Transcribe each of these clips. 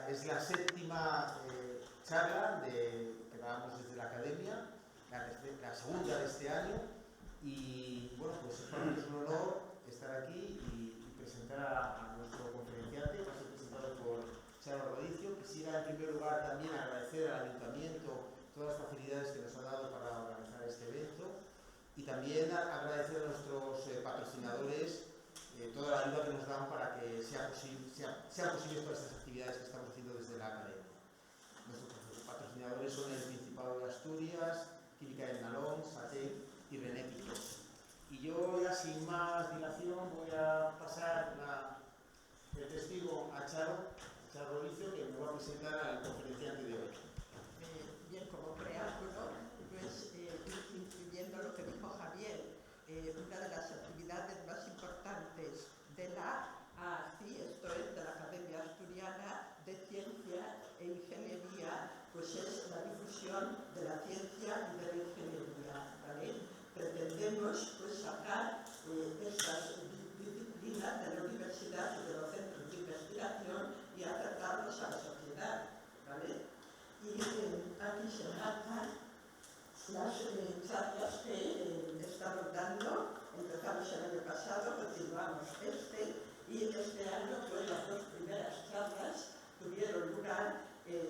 Es la séptima charla que damos desde la academia, la segunda de este año, y bueno, pues para mí es un honor estar aquí y presentar a nuestro conferenciante, que va a ser presentado por Charo Rodicio. Quisiera en primer lugar también agradecer al Ayuntamiento todas las facilidades que nos ha dado para organizar este evento, y también agradecer a nuestros patrocinadores toda la ayuda que nos dan para que sean posibles todas estas actividades que estamos haciendo desde la academia. Nuestros patrocinadores son el Principado de Asturias, Química del Nalón, SATEC y Renético. Y yo ya sin más dilación voy a pasar el testigo a Charo Rodicio, que me va a presentar al conferenciante de hoy. Bien, como preámbulo, pues incluyendo lo que dijo Javier, una de las actividades más importantes de la AACI, esto es de la Academia Asturiana de Ciencia e Ingeniería, pues es la difusión de la ciencia y de la ingeniería, ¿vale? Pretendemos pues sacar estas disciplinas de la universidad y de los centros de investigación y acercarlos a la sociedad, ¿vale? Y aquí se marcan las charlas que estamos dando. Empezamos el año pasado, continuamos y este año pues las dos primeras charlas tuvieron lugar,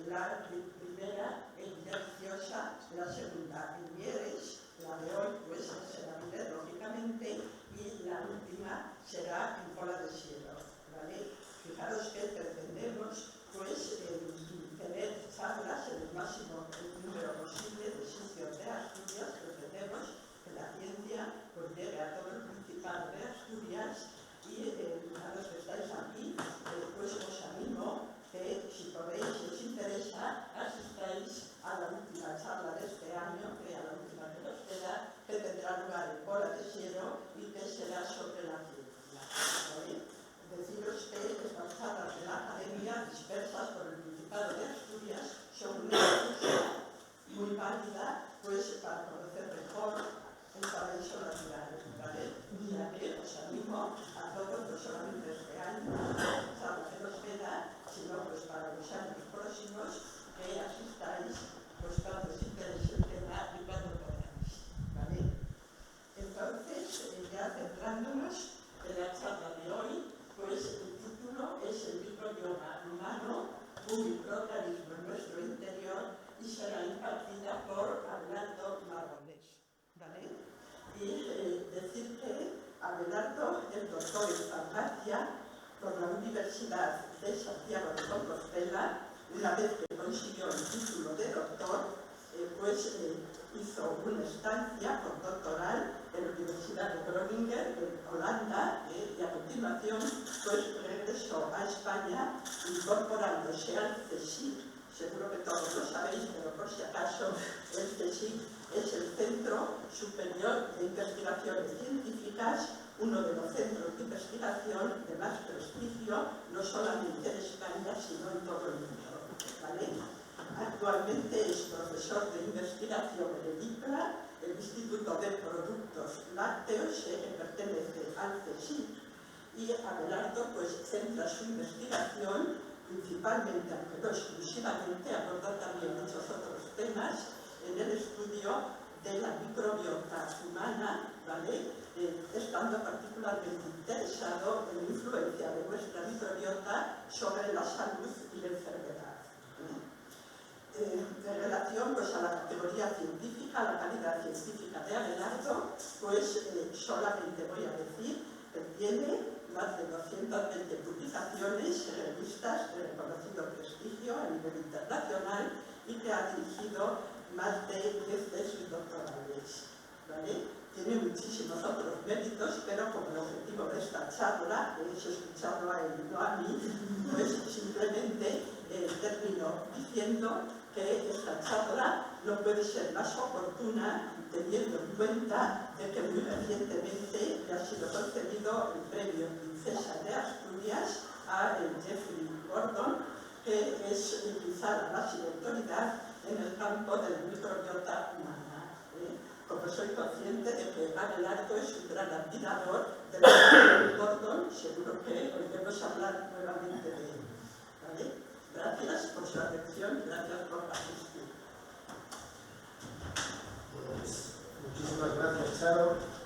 la primera en Villaviciosa, la segunda en Mieres, la de hoy pues será Mieres, lógicamente, y la última será en Pola de Siero, ¿vale? Fijaros que pretendemos pues tener charlas en el máximo número posible de sitios de Asturias. Pretendemos que la ciencia pues llegue a todo el Principado de Asturias, y a los que estáis aquí pues os animo que si podéis, si os interesa, asistáis a la última charla de este año, que a la última que nos queda, que tendrá lugar en Pola de Siero y que será sobre la ciencia, ¿vale? Deciros que estas charlas de la academia dispersas por el Principado de Asturias son una excusa muy válida pues para conocer mejor el paraíso natural, ¿vale? O sea que os animo a todos, no solamente este año, la charla que nos queda, sino pues para los años próximos, que asistáis pues cuando os interese el tema y cuando podáis, ¿vale? Entonces, ya centrándonos en la charla de hoy, pues el título es el microbioma humano, un microorganismo en nuestro interior, y será impartida por Abelardo Marrones, ¿vale? Y decir que Abelardo es doctor en farmacia por la Universidad de Santiago de Compostela. Una vez que consiguió el título de doctor, hizo una estancia postdoctoral en la Universidad de Groningen, en Holanda, y a continuación pues regresó a España incorporándose al CSIC. Seguro que todos lo sabéis, pero por si acaso, el CSIC es el Centro Superior de Investigaciones Científicas, uno de los centros de investigación de más prestigio, no solamente en España, sino en todo el mundo, ¿vale? Actualmente es profesor de investigación en el IPLA, el Instituto de Productos Lácteos, que pertenece al CSIC, y Abelardo pues centra su investigación principalmente, aunque no exclusivamente, aborda también muchos otros temas en el estudio de la microbiota humana, ¿vale? Estando particularmente interesado en la influencia de nuestra microbiota sobre la salud y la enfermedad. En relación pues, a la categoría científica, a la calidad científica de Abelardo, pues solamente voy a decir que tiene más de 220 publicaciones en revistas de reconocido prestigio a nivel internacional y que ha dirigido más de 10 tesis doctorales, ¿vale? Tiene muchísimos otros méritos, pero como el objetivo de esta charla es escucharlo a él, no a mí, pues simplemente termino diciendo que esta charla no puede ser más oportuna teniendo en cuenta de que muy recientemente le ha sido concedido el premio Princesa de Asturias a Jeffrey Gordon, que es quizá la máxima autoridad en el campo de la microbiota humana. Como soy consciente de que Abelardo es un gran admirador del premio Gordon, seguro que oiremos hablar nuevamente de él, ¿vale? Gracias por su atención y gracias por asistir. Pues, muchísimas gracias, Charo.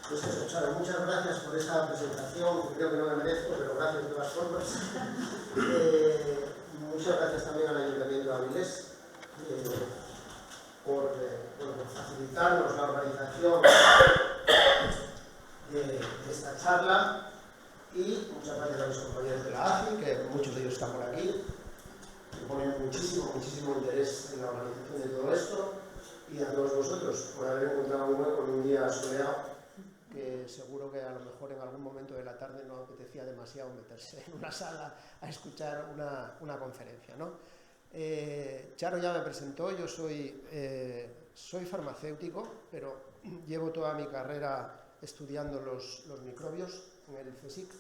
Pues eso, Charo, muchas gracias por esa presentación, que creo que no me merezco, pero gracias de todas formas. Muchas gracias también al Ayuntamiento de Avilés por facilitarnos la organización de esta charla, y muchas gracias a mis compañeros de la ACI, que muchos de ellos están por aquí, que ponen muchísimo interés en la organización de todo esto, y a todos vosotros por haber encontrado un hueco en un día soleado, que seguro que a lo mejor en algún momento de la tarde no apetecía demasiado meterse en una sala a escuchar una conferencia, ¿no? Charo ya me presentó, yo soy farmacéutico, pero llevo toda mi carrera estudiando los microbios en el CSIC.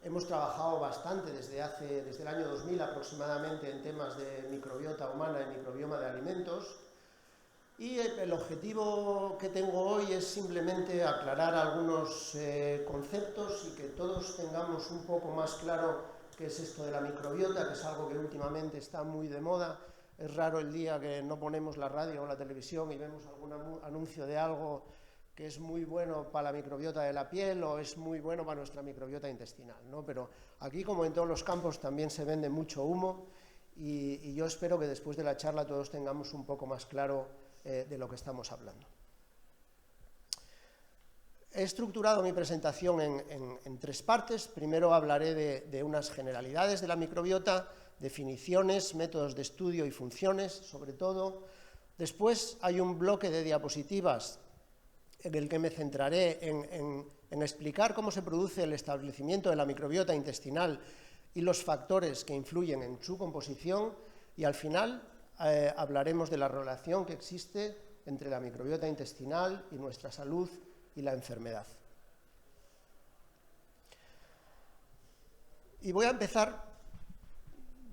Hemos trabajado bastante desde el año 2000 aproximadamente en temas de microbiota humana y microbioma de alimentos. Y el objetivo que tengo hoy es simplemente aclarar algunos conceptos y que todos tengamos un poco más claro qué es esto de la microbiota, que es algo que últimamente está muy de moda. Es raro el día que no ponemos la radio o la televisión y vemos algún anuncio de algo que es muy bueno para la microbiota de la piel o es muy bueno para nuestra microbiota intestinal, ¿no? Pero aquí, como en todos los campos, también se vende mucho humo y yo espero que después de la charla todos tengamos un poco más claro de lo que estamos hablando. He estructurado mi presentación en tres partes. Primero hablaré de unas generalidades de la microbiota, definiciones, métodos de estudio y funciones, sobre todo. Después hay un bloque de diapositivas en el que me centraré en explicar cómo se produce el establecimiento de la microbiota intestinal y los factores que influyen en su composición, y al final hablaremos de la relación que existe entre la microbiota intestinal y nuestra salud y la enfermedad. Y voy a empezar,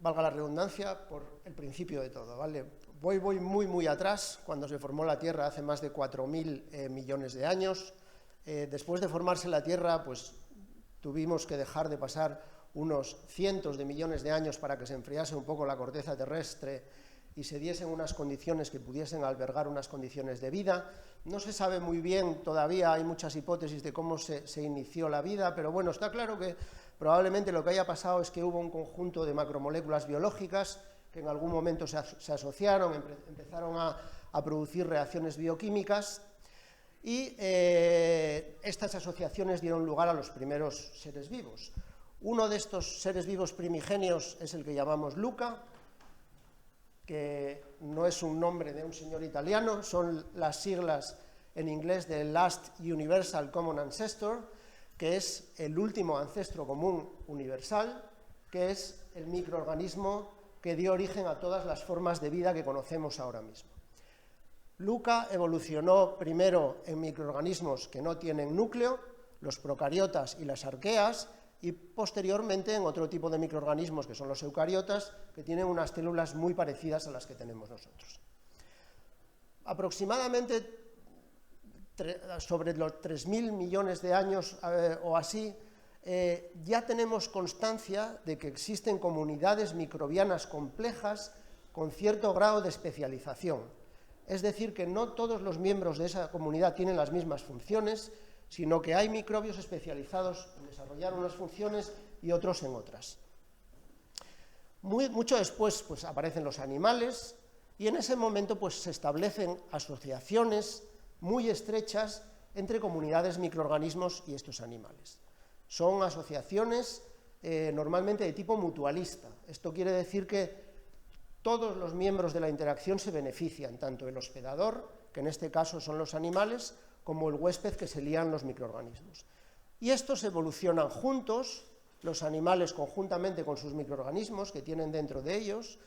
valga la redundancia, por el principio de todo, ¿vale? Voy muy atrás, cuando se formó la Tierra hace más de 4.000 millones de años. Después de formarse la Tierra, pues tuvimos que dejar de pasar unos cientos de millones de años para que se enfriase un poco la corteza terrestre y se diesen unas condiciones que pudiesen albergar unas condiciones de vida. No se sabe muy bien todavía, hay muchas hipótesis de cómo se inició la vida, pero bueno, está claro que probablemente lo que haya pasado es que hubo un conjunto de macromoléculas biológicas que en algún momento se asociaron, empezaron a producir reacciones bioquímicas, y estas asociaciones dieron lugar a los primeros seres vivos. Uno de estos seres vivos primigenios es el que llamamos Luca, que no es un nombre de un señor italiano, son las siglas en inglés de Last Universal Common Ancestor, que es el último ancestro común universal, que es el microorganismo que dio origen a todas las formas de vida que conocemos ahora mismo. Luca evolucionó primero en microorganismos que no tienen núcleo, los procariotas y las arqueas, y posteriormente en otro tipo de microorganismos que son los eucariotas, que tienen unas células muy parecidas a las que tenemos nosotros. Aproximadamente sobre los 3.000 millones de años o así, ya tenemos constancia de que existen comunidades microbianas complejas con cierto grado de especialización. Es decir, que no todos los miembros de esa comunidad tienen las mismas funciones, sino que hay microbios especializados en desarrollar unas funciones y otros en otras. Mucho después pues, aparecen los animales, y en ese momento pues, se establecen asociaciones muy estrechas entre comunidades microorganismos y estos animales. Son asociaciones normalmente de tipo mutualista. Esto quiere decir que todos los miembros de la interacción se benefician, tanto el hospedador, que en este caso son los animales, como el huésped, que serían los microorganismos. Y estos evolucionan juntos, los animales conjuntamente con sus microorganismos que tienen dentro de ellos,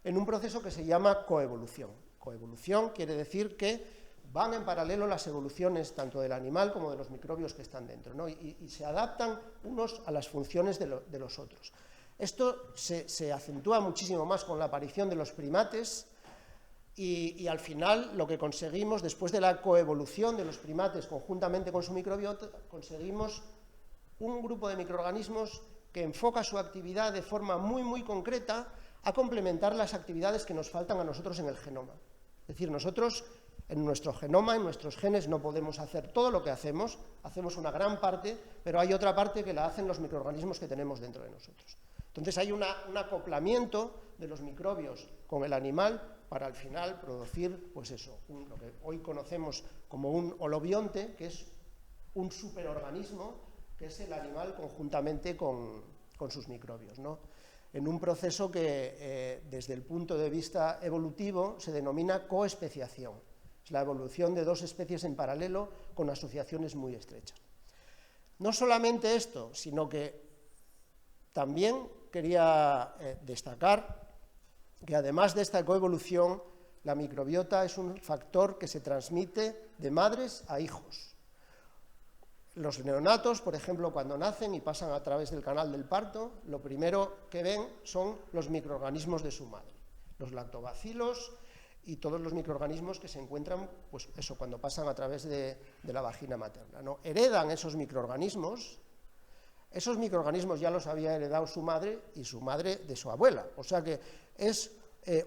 en un proceso que se llama coevolución. coevolución quiere decir que van en paralelo las evoluciones tanto del animal como de los microbios que están dentro, ¿no? y se adaptan unos a las funciones de los otros. Esto se acentúa muchísimo más con la aparición de los primates y al final lo que conseguimos, después de la coevolución de los primates conjuntamente con su microbiota, conseguimos un grupo de microorganismos que enfoca su actividad de forma muy, muy concreta a complementar las actividades que nos faltan a nosotros en el genoma. Es decir, nosotros en nuestro genoma, en nuestros genes, no podemos hacer todo lo que hacemos una gran parte, pero hay otra parte que la hacen los microorganismos que tenemos dentro de nosotros. Entonces hay un acoplamiento de los microbios con el animal para al final producir, pues eso, lo que hoy conocemos como un holobionte, que es un superorganismo, que es el animal conjuntamente con sus microbios, ¿no? En un proceso que desde el punto de vista evolutivo se denomina coespeciación. Es la evolución de dos especies en paralelo con asociaciones muy estrechas. No solamente esto, sino que también quería destacar que además de esta coevolución, la microbiota es un factor que se transmite de madres a hijos. Los neonatos, por ejemplo, cuando nacen y pasan a través del canal del parto, lo primero que ven son los microorganismos de su madre, los lactobacilos y todos los microorganismos que se encuentran, pues eso, cuando pasan a través de la vagina materna, ¿no? Heredan esos microorganismos ya los había heredado su madre y su madre de su abuela, o sea que es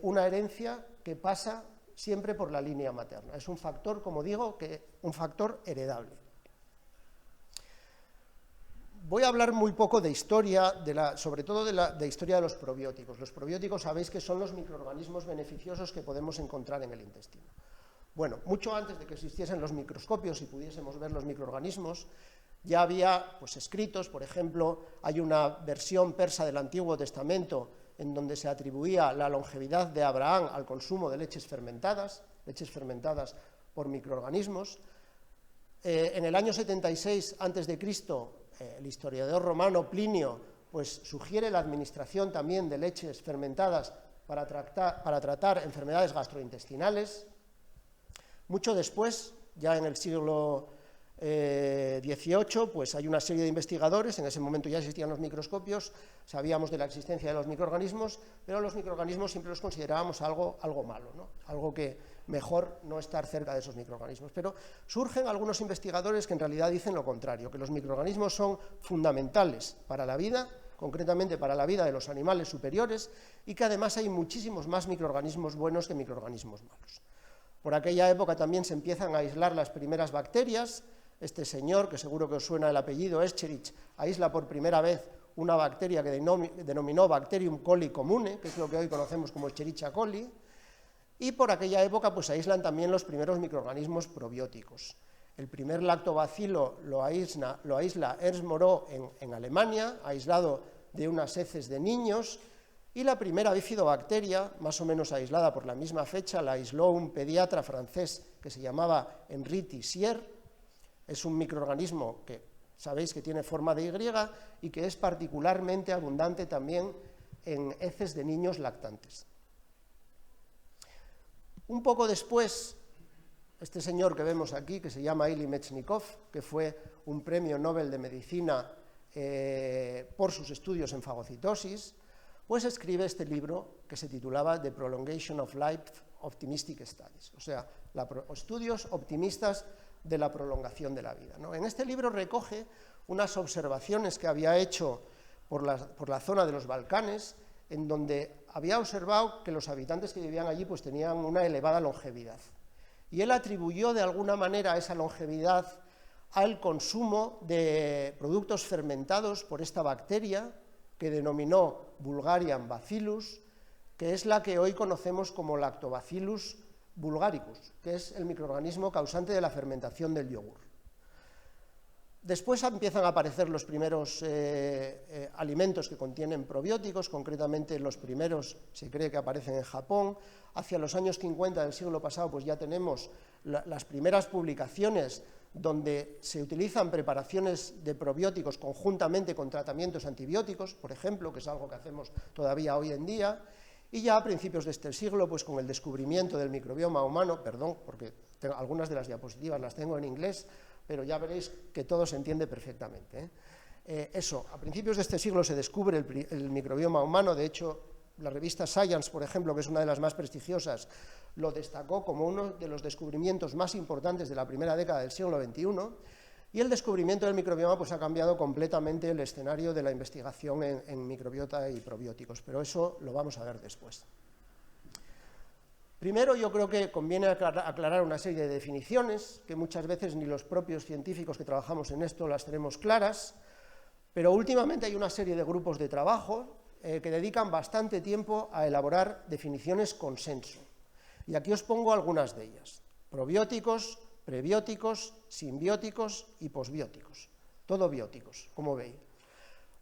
una herencia que pasa siempre por la línea materna, es un factor, como digo, un factor heredable. Voy a hablar muy poco de historia, sobre todo de historia de los probióticos. Los probióticos sabéis que son los microorganismos beneficiosos que podemos encontrar en el intestino. Bueno, mucho antes de que existiesen los microscopios y pudiésemos ver los microorganismos, ya había pues, escritos, por ejemplo, hay una versión persa del Antiguo Testamento en donde se atribuía la longevidad de Abraham al consumo de leches fermentadas por microorganismos. En el año 76 a.C., el historiador romano Plinio pues, sugiere la administración también de leches fermentadas para tratar enfermedades gastrointestinales. Mucho después, ya en el siglo XVIII, pues hay una serie de investigadores, en ese momento ya existían los microscopios, sabíamos de la existencia de los microorganismos, pero los microorganismos siempre los considerábamos algo malo, ¿no? Algo que mejor no estar cerca de esos microorganismos. Pero surgen algunos investigadores que en realidad dicen lo contrario, que los microorganismos son fundamentales para la vida, concretamente para la vida de los animales superiores, y que además hay muchísimos más microorganismos buenos que microorganismos malos. Por aquella época también se empiezan a aislar las primeras bacterias. Este señor, que seguro que os suena el apellido, Escherichia, aísla por primera vez una bacteria que denominó Bacterium coli comune, que es lo que hoy conocemos como Escherichia coli, y por aquella época pues aíslan también los primeros microorganismos probióticos. El primer lactobacilo lo aísla Ernst Moreau en Alemania, aislado de unas heces de niños, y la primera bifidobacteria, más o menos aislada por la misma fecha, la aisló un pediatra francés que se llamaba Henri Tissier. Es un microorganismo que sabéis que tiene forma de Y y que es particularmente abundante también en heces de niños lactantes. Un poco después, este señor que vemos aquí, que se llama Ilya Mechnikov, que fue un premio Nobel de Medicina por sus estudios en fagocitosis, pues escribe este libro que se titulaba The Prolongation of Life Optimistic Studies, o sea, estudios optimistas de la prolongación de la vida, ¿no? En este libro recoge unas observaciones que había hecho por la zona de los Balcanes, en donde había observado que los habitantes que vivían allí pues, tenían una elevada longevidad. Y él atribuyó de alguna manera esa longevidad al consumo de productos fermentados por esta bacteria, que denominó Bulgarian bacillus, que es la que hoy conocemos como Lactobacillus bulgaricus, que es el microorganismo causante de la fermentación del yogur. Después empiezan a aparecer los primeros alimentos que contienen probióticos, concretamente los primeros se cree que aparecen en Japón. Hacia los años 50 del siglo pasado pues ya tenemos las primeras publicaciones donde se utilizan preparaciones de probióticos conjuntamente con tratamientos antibióticos, por ejemplo, que es algo que hacemos todavía hoy en día. Y ya a principios de este siglo, pues con el descubrimiento del microbioma humano, perdón, porque algunas de las diapositivas las tengo en inglés, pero ya veréis que todo se entiende perfectamente, a principios de este siglo se descubre el microbioma humano. De hecho, la revista Science, por ejemplo, que es una de las más prestigiosas, lo destacó como uno de los descubrimientos más importantes de la primera década del siglo XXI, y el descubrimiento del microbioma pues, ha cambiado completamente el escenario de la investigación en microbiota y probióticos, pero eso lo vamos a ver después. Primero, yo creo que conviene aclarar una serie de definiciones, que muchas veces ni los propios científicos que trabajamos en esto las tenemos claras, pero últimamente hay una serie de grupos de trabajo que dedican bastante tiempo a elaborar definiciones consenso. Y aquí os pongo algunas de ellas: probióticos, prebióticos, simbióticos y posbióticos. Todo bióticos, como veis.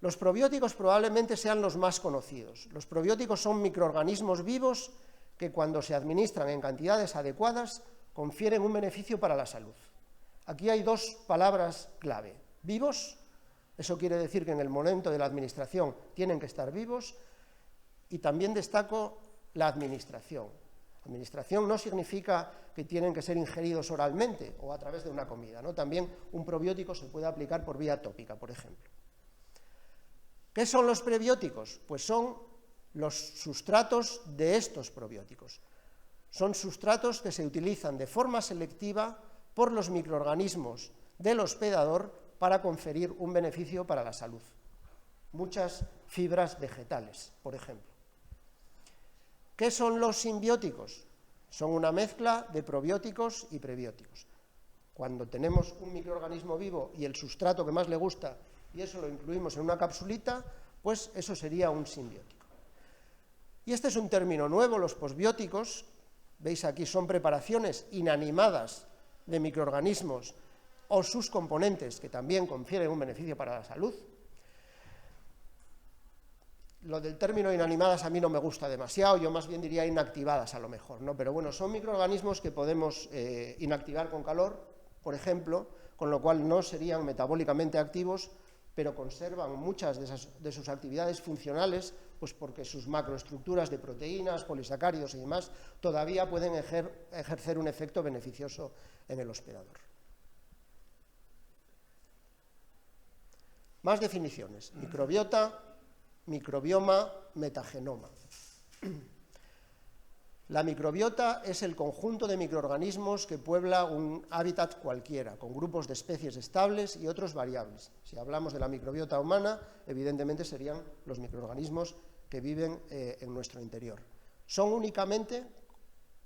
Los probióticos probablemente sean los más conocidos. Los probióticos son microorganismos vivos que cuando se administran en cantidades adecuadas confieren un beneficio para la salud. Aquí hay dos palabras clave: vivos. Eso quiere decir que en el momento de la administración tienen que estar vivos, y también destaco la administración. Administración no significa que tienen que ser ingeridos oralmente o a través de una comida, ¿no? También un probiótico se puede aplicar por vía tópica, por ejemplo. ¿Qué son los prebióticos? Pues son los sustratos de estos probióticos. Son sustratos que se utilizan de forma selectiva por los microorganismos del hospedador para conferir un beneficio para la salud. Muchas fibras vegetales, por ejemplo. ¿Qué son los simbióticos? Son una mezcla de probióticos y prebióticos. Cuando tenemos un microorganismo vivo y el sustrato que más le gusta, y eso lo incluimos en una capsulita, pues eso sería un simbiótico. Y este es un término nuevo, los posbióticos. Veis aquí, son preparaciones inanimadas de microorganismos o sus componentes que también confieren un beneficio para la salud. Lo del término inanimadas a mí no me gusta demasiado, yo más bien diría inactivadas a lo mejor, ¿no? Pero bueno, son microorganismos que podemos inactivar con calor, por ejemplo, con lo cual no serían metabólicamente activos, pero conservan muchas de sus actividades funcionales, pues porque sus macroestructuras de proteínas, polisacáridos y demás todavía pueden ejercer un efecto beneficioso en el hospedador. Más definiciones: microbiota, microbioma, metagenoma. La microbiota es el conjunto de microorganismos que puebla un hábitat cualquiera, con grupos de especies estables y otros variables. Si hablamos de la microbiota humana, evidentemente serían los microorganismos que viven en nuestro interior. Son únicamente,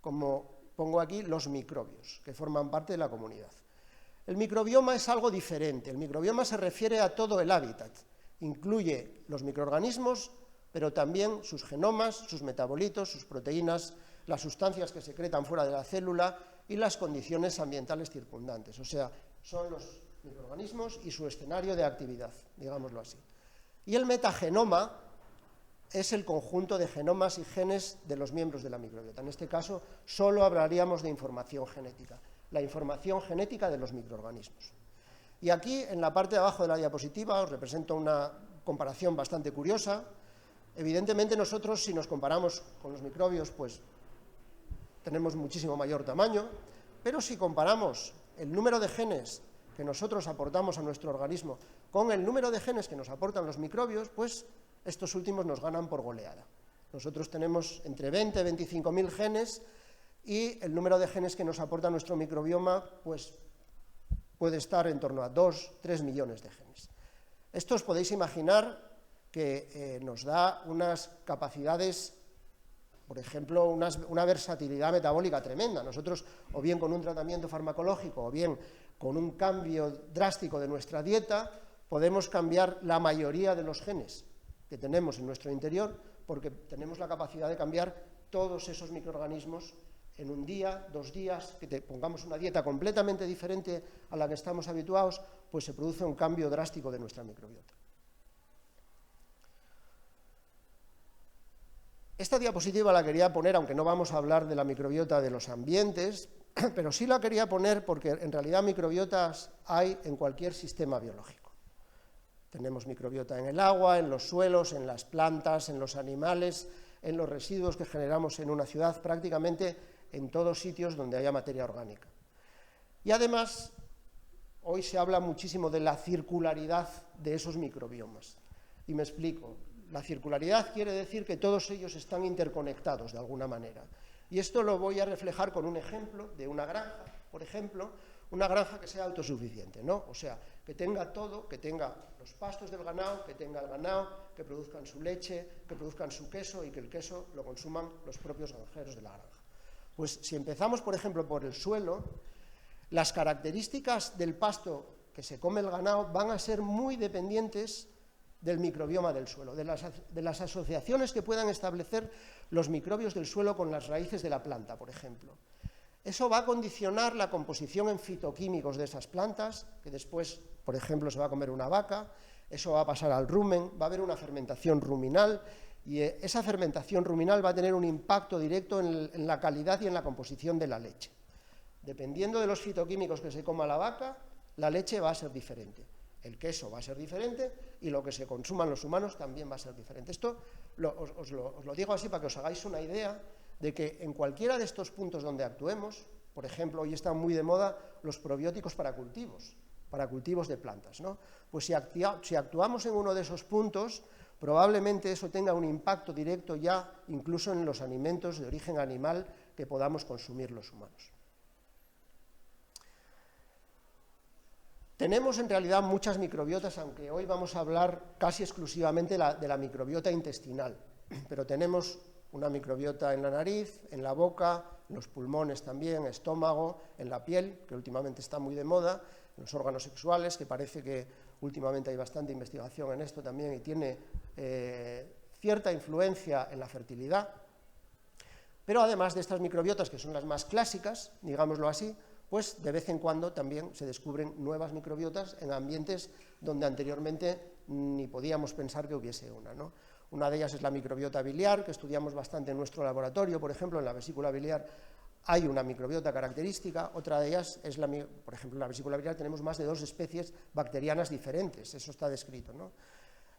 como pongo aquí, los microbios, que forman parte de la comunidad. El microbioma es algo diferente. El microbioma se refiere a todo el hábitat. Incluye los microorganismos, pero también sus genomas, sus metabolitos, sus proteínas, las sustancias que secretan fuera de la célula y las condiciones ambientales circundantes. O sea, son los microorganismos y su escenario de actividad, digámoslo así. Y el metagenoma es el conjunto de genomas y genes de los miembros de la microbiota. En este caso, solo hablaríamos de información genética, la información genética de los microorganismos. Y aquí, en la parte de abajo de la diapositiva, os represento una comparación bastante curiosa. Evidentemente, nosotros, si nos comparamos con los microbios, pues tenemos muchísimo mayor tamaño, pero si comparamos el número de genes que nosotros aportamos a nuestro organismo con el número de genes que nos aportan los microbios, pues estos últimos nos ganan por goleada. Nosotros tenemos entre 20 y 25.000 genes, y el número de genes que nos aporta nuestro microbioma pues, puede estar en torno a 2-3 millones de genes. Esto os podéis imaginar que nos da unas capacidades, por ejemplo, una versatilidad metabólica tremenda. Nosotros, o bien con un tratamiento farmacológico, o bien con un cambio drástico de nuestra dieta, podemos cambiar la mayoría de los genes que tenemos en nuestro interior, porque tenemos la capacidad de cambiar todos esos microorganismos en un día, 2 días, que pongamos una dieta completamente diferente a la que estamos habituados, pues se produce un cambio drástico de nuestra microbiota. Esta diapositiva la quería poner, aunque no vamos a hablar de la microbiota de los ambientes, pero sí la quería poner porque en realidad microbiotas hay en cualquier sistema biológico. Tenemos microbiota en el agua, en los suelos, en las plantas, en los animales, en los residuos que generamos en una ciudad, prácticamente en todos sitios donde haya materia orgánica. Y además, hoy se habla muchísimo de la circularidad de esos microbiomas. Y me explico. La circularidad quiere decir que todos ellos están interconectados de alguna manera. Y esto lo voy a reflejar con un ejemplo de una granja, por ejemplo, una granja que sea autosuficiente, ¿no? O sea, que tenga todo, que tenga los pastos del ganado, que tenga el ganado, que produzcan su leche, que produzcan su queso y que el queso lo consuman los propios granjeros de la granja. Pues si empezamos, por ejemplo, por el suelo, las características del pasto que se come el ganado van a ser muy dependientes del microbioma del suelo, de las asociaciones que puedan establecer los microbios del suelo con las raíces de la planta, por ejemplo. Eso va a condicionar la composición en fitoquímicos de esas plantas, que después, por ejemplo, se va a comer una vaca, eso va a pasar al rumen, va a haber una fermentación ruminal, y esa fermentación ruminal va a tener un impacto directo en la calidad y en la composición de la leche. Dependiendo de los fitoquímicos que se coma la vaca, la leche va a ser diferente. El queso va a ser diferente y lo que se consuman los humanos también va a ser diferente. Esto os lo digo así para que os hagáis una idea de que en cualquiera de estos puntos donde actuemos, por ejemplo, hoy están muy de moda los probióticos para cultivos de plantas, ¿no? Pues si actuamos en uno de esos puntos, probablemente eso tenga un impacto directo ya incluso en los alimentos de origen animal que podamos consumir los humanos. Tenemos en realidad muchas microbiotas, aunque hoy vamos a hablar casi exclusivamente de la microbiota intestinal, pero tenemos una microbiota en la nariz, en la boca, en los pulmones también, estómago, en la piel, que últimamente está muy de moda, en los órganos sexuales, que parece que últimamente hay bastante investigación en esto también y tiene cierta influencia en la fertilidad. Pero además de estas microbiotas, que son las más clásicas, digámoslo así, pues de vez en cuando también se descubren nuevas microbiotas en ambientes donde anteriormente ni podíamos pensar que hubiese una, ¿no? Una de ellas es la microbiota biliar, que estudiamos bastante en nuestro laboratorio, por ejemplo, en la vesícula biliar hay una microbiota característica, otra de ellas es, por ejemplo, en la vesícula biliar tenemos más de 2 especies bacterianas diferentes, eso está descrito, ¿no?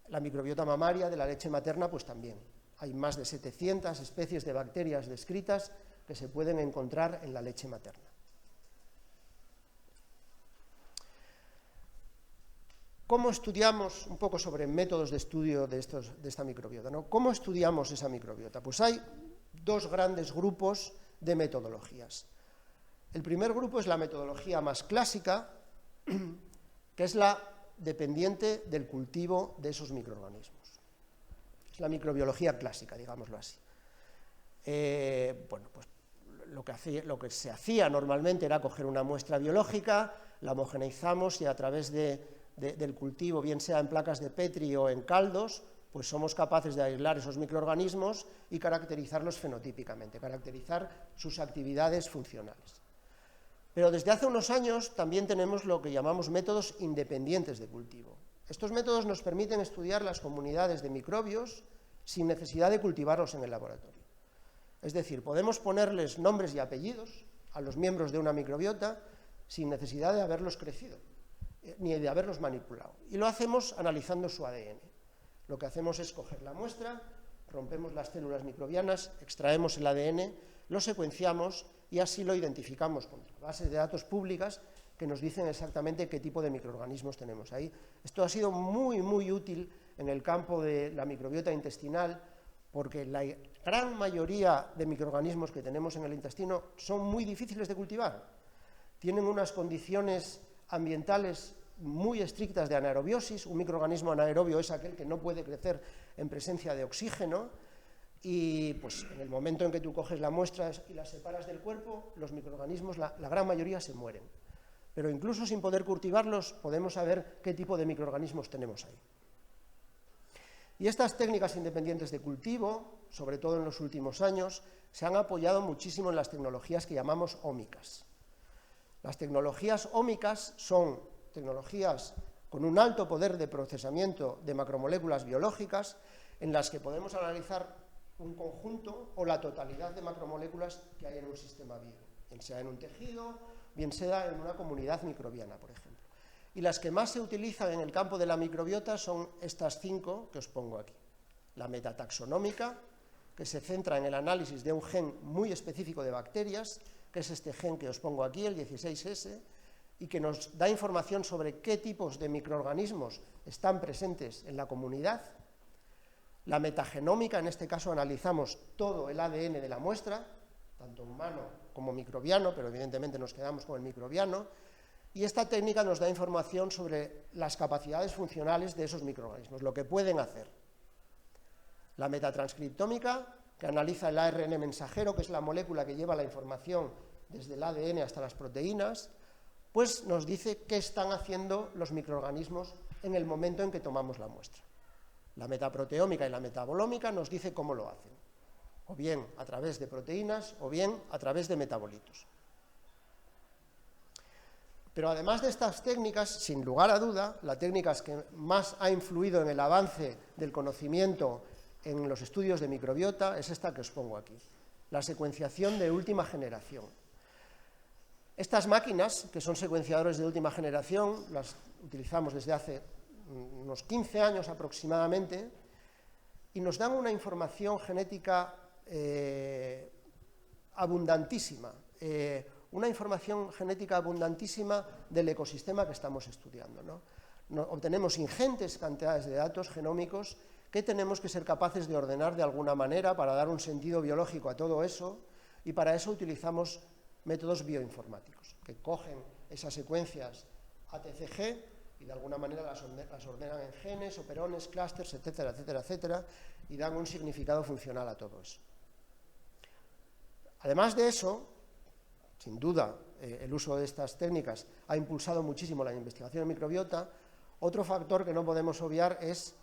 La microbiota mamaria de la leche materna, pues también. Hay más de 700 especies de bacterias descritas que se pueden encontrar en la leche materna. ¿Cómo estudiamos, un poco sobre métodos de estudio de esta microbiota, ¿no? ¿Cómo estudiamos esa microbiota? Pues hay 2 grandes grupos de metodologías. El primer grupo es la metodología más clásica, que es la dependiente del cultivo de esos microorganismos. Es la microbiología clásica, digámoslo así. Bueno, pues lo que se hacía normalmente era coger una muestra biológica, la homogeneizamos y a través del cultivo, bien sea en placas de Petri o en caldos, pues somos capaces de aislar esos microorganismos y caracterizarlos fenotípicamente, caracterizar sus actividades funcionales. Pero desde hace unos años también tenemos lo que llamamos métodos independientes de cultivo. Estos métodos nos permiten estudiar las comunidades de microbios sin necesidad de cultivarlos en el laboratorio. Es decir, podemos ponerles nombres y apellidos a los miembros de una microbiota sin necesidad de haberlos crecido, ni de haberlos manipulado. Y lo hacemos analizando su ADN. Lo que hacemos es coger la muestra, rompemos las células microbianas, extraemos el ADN, lo secuenciamos y así lo identificamos con bases de datos públicas que nos dicen exactamente qué tipo de microorganismos tenemos ahí. Esto ha sido muy, muy útil en el campo de la microbiota intestinal, porque la gran mayoría de microorganismos que tenemos en el intestino son muy difíciles de cultivar. Tienen unas condiciones ambientales muy estrictas de anaerobiosis. Un microorganismo anaerobio es aquel que no puede crecer en presencia de oxígeno, y pues en el momento en que tú coges la muestra y la separas del cuerpo, los microorganismos, la gran mayoría se mueren. Pero incluso sin poder cultivarlos, podemos saber qué tipo de microorganismos tenemos ahí. Y estas técnicas independientes de cultivo, sobre todo en los últimos años, se han apoyado muchísimo en las tecnologías que llamamos ómicas. Las tecnologías ómicas son tecnologías con un alto poder de procesamiento de macromoléculas biológicas en las que podemos analizar un conjunto o la totalidad de macromoléculas que hay en un sistema vivo, bien sea en un tejido, bien sea en una comunidad microbiana, por ejemplo. Y las que más se utilizan en el campo de la microbiota son estas 5 que os pongo aquí. La metataxonómica, que se centra en el análisis de un gen muy específico de bacterias, que es este gen que os pongo aquí, el 16S, y que nos da información sobre qué tipos de microorganismos están presentes en la comunidad. La metagenómica, en este caso analizamos todo el ADN de la muestra, tanto humano como microbiano, pero evidentemente nos quedamos con el microbiano, y esta técnica nos da información sobre las capacidades funcionales de esos microorganismos, lo que pueden hacer. La metatranscriptómica, que analiza el ARN mensajero, que es la molécula que lleva la información desde el ADN hasta las proteínas, pues nos dice qué están haciendo los microorganismos en el momento en que tomamos la muestra. La metaproteómica y la metabolómica nos dice cómo lo hacen, o bien a través de proteínas, o bien a través de metabolitos. Pero además de estas técnicas, sin lugar a duda, la técnica que más ha influido en el avance del conocimiento en los estudios de microbiota es esta que os pongo aquí, la secuenciación de última generación. Estas máquinas, que son secuenciadores de última generación, las utilizamos desde hace unos 15 años aproximadamente, y nos dan una información genética abundantísima, una información genética abundantísima del ecosistema que estamos estudiando, ¿no? Obtenemos ingentes cantidades de datos genómicos que tenemos que ser capaces de ordenar de alguna manera para dar un sentido biológico a todo eso, y para eso utilizamos métodos bioinformáticos, que cogen esas secuencias ATCG y de alguna manera las ordenan en genes, operones, clústeres, etcétera, etcétera, etcétera, y dan un significado funcional a todo eso. Además de eso, sin duda, el uso de estas técnicas ha impulsado muchísimo la investigación en microbiota. Otro factor que no podemos obviar es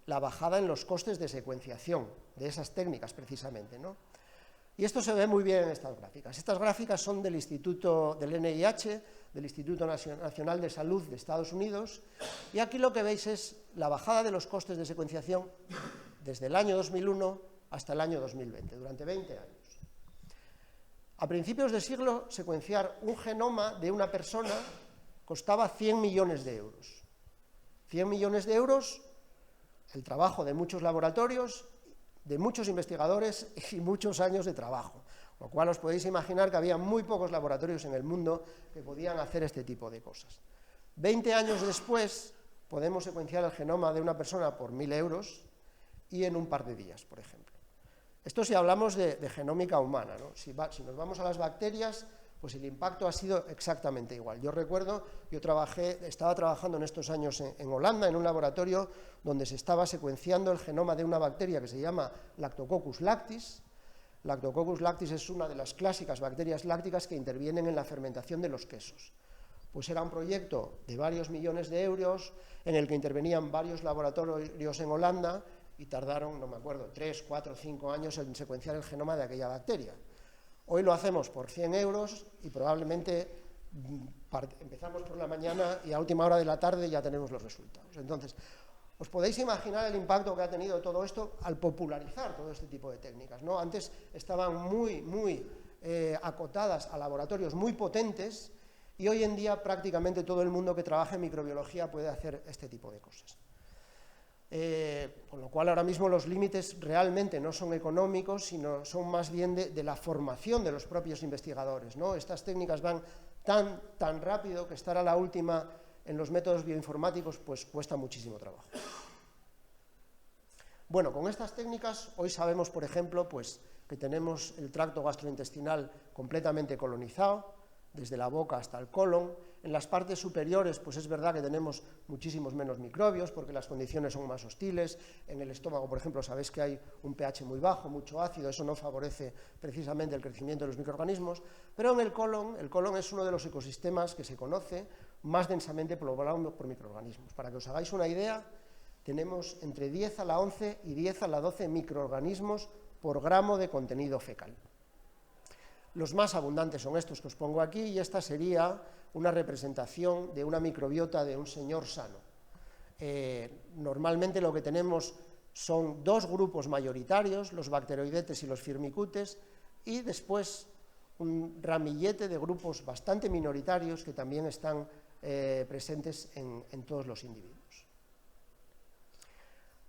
la bajada en los costes de secuenciación de esas técnicas, precisamente, ¿no? Y esto se ve muy bien en estas gráficas. Estas gráficas son del NIH, del Instituto Nacional de Salud de Estados Unidos, y aquí lo que veis es la bajada de los costes de secuenciación desde el año 2001 hasta el año 2020, durante 20 años. A principios de siglo, secuenciar un genoma de una persona costaba 100 millones de euros. 100 millones de euros, el trabajo de muchos laboratorios, de muchos investigadores y muchos años de trabajo, lo cual os podéis imaginar que había muy pocos laboratorios en el mundo que podían hacer este tipo de cosas. 20 años después podemos secuenciar el genoma de una persona por 1.000 euros y en un par de días, por ejemplo. Esto si hablamos de genómica humana, ¿no? Si nos vamos a las bacterias, pues el impacto ha sido exactamente igual. Yo recuerdo, estaba trabajando en estos años en Holanda, en un laboratorio donde se estaba secuenciando el genoma de una bacteria que se llama Lactococcus lactis. Lactococcus lactis es una de las clásicas bacterias lácticas que intervienen en la fermentación de los quesos. Pues era un proyecto de varios millones de euros en el que intervenían varios laboratorios en Holanda y tardaron, no me acuerdo, 3, 4, 5 años en secuenciar el genoma de aquella bacteria. Hoy lo hacemos por 100 euros y probablemente empezamos por la mañana y a última hora de la tarde ya tenemos los resultados. Entonces, os podéis imaginar el impacto que ha tenido todo esto al popularizar todo este tipo de técnicas, ¿no? Antes estaban muy acotadas a laboratorios muy potentes y hoy en día prácticamente todo el mundo que trabaja en microbiología puede hacer este tipo de cosas. Con lo cual ahora mismo los límites realmente no son económicos, sino son más bien de la formación de los propios investigadores, ¿no? Estas técnicas van tan rápido que estar a la última en los métodos bioinformáticos pues cuesta muchísimo trabajo. Bueno, con estas técnicas hoy sabemos, por ejemplo, pues, que tenemos el tracto gastrointestinal completamente colonizado, desde la boca hasta el colon. En las partes superiores, pues es verdad que tenemos muchísimos menos microbios porque las condiciones son más hostiles. En el estómago, por ejemplo, sabéis que hay un pH muy bajo, mucho ácido, eso no favorece precisamente el crecimiento de los microorganismos. Pero en el colon es uno de los ecosistemas que se conoce más densamente poblado por microorganismos. Para que os hagáis una idea, tenemos entre 10 a la 11 y 10 a la 12 microorganismos por gramo de contenido fecal. Los más abundantes son estos que os pongo aquí, y esta sería una representación de una microbiota de un señor sano. Normalmente lo que tenemos son dos grupos mayoritarios, los bacteroidetes y los firmicutes, y después un ramillete de grupos bastante minoritarios que también están presentes en todos los individuos.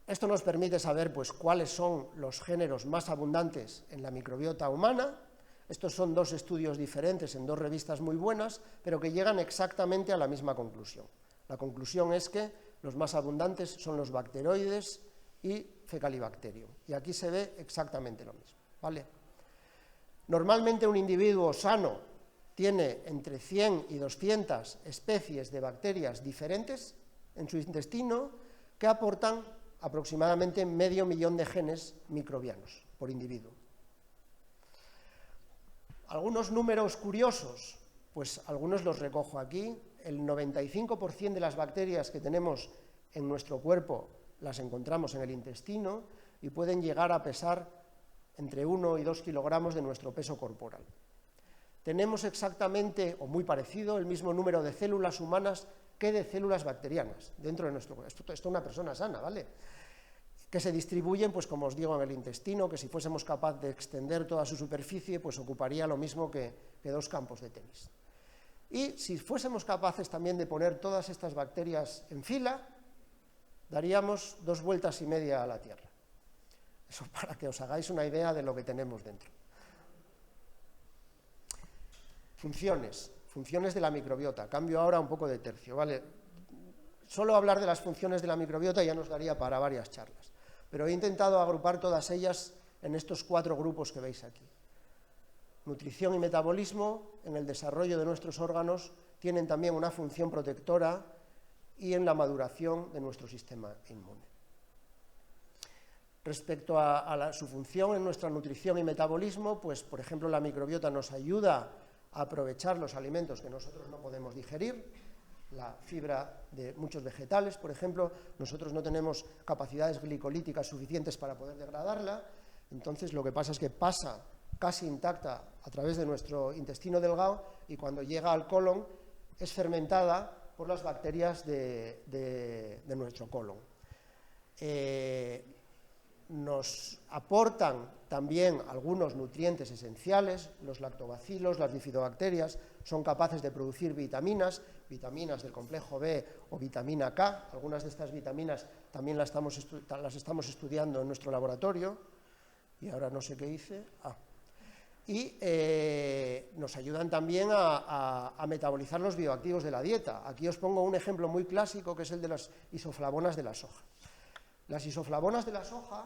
Esto nos permite saber pues, cuáles son los géneros más abundantes en la microbiota humana. Estos son dos estudios diferentes en dos revistas muy buenas, pero que llegan exactamente a la misma conclusión. La conclusión es que los más abundantes son los bacteroides y Fecalibacterium. Y aquí se ve exactamente lo mismo, ¿vale? Normalmente un individuo sano tiene entre 100 y 200 especies de bacterias diferentes en su intestino que aportan aproximadamente 500.000 de genes microbianos por individuo. Algunos números curiosos, pues algunos los recojo aquí. El 95% de las bacterias que tenemos en nuestro cuerpo las encontramos en el intestino y pueden llegar a pesar entre 1 y 2 kilogramos de nuestro peso corporal. Tenemos exactamente, o muy parecido, el mismo número de células humanas que de células bacterianas dentro de nuestro cuerpo. Esto es una persona sana, ¿vale? Que se distribuyen, pues como os digo, en el intestino, que si fuésemos capaces de extender toda su superficie, pues ocuparía lo mismo que 2 campos de tenis. Y si fuésemos capaces también de poner todas estas bacterias en fila, daríamos 2 vueltas y media a la Tierra. Eso para que os hagáis una idea de lo que tenemos dentro. Funciones de la microbiota. Cambio ahora un poco de tercio, ¿vale? Solo hablar de las funciones de la microbiota ya nos daría para varias charlas, pero he intentado agrupar todas ellas en estos 4 grupos que veis aquí. Nutrición y metabolismo, en el desarrollo de nuestros órganos, tienen también una función protectora y en la maduración de nuestro sistema inmune. Respecto a su función en nuestra nutrición y metabolismo, pues por ejemplo la microbiota nos ayuda a aprovechar los alimentos que nosotros no podemos digerir, la fibra de muchos vegetales, por ejemplo, nosotros no tenemos capacidades glicolíticas suficientes para poder degradarla, entonces lo que pasa es que pasa casi intacta a través de nuestro intestino delgado y cuando llega al colon es fermentada por las bacterias de nuestro colon. Nos aportan también algunos nutrientes esenciales, los lactobacilos, las bifidobacterias, son capaces de producir vitaminas del complejo B o vitamina K, algunas de estas vitaminas también las estamos estudiando en nuestro laboratorio, y ahora no sé qué hice, y nos ayudan también a metabolizar los bioactivos de la dieta. Aquí os pongo un ejemplo muy clásico que es el de las isoflavonas de la soja. Las isoflavonas de la soja,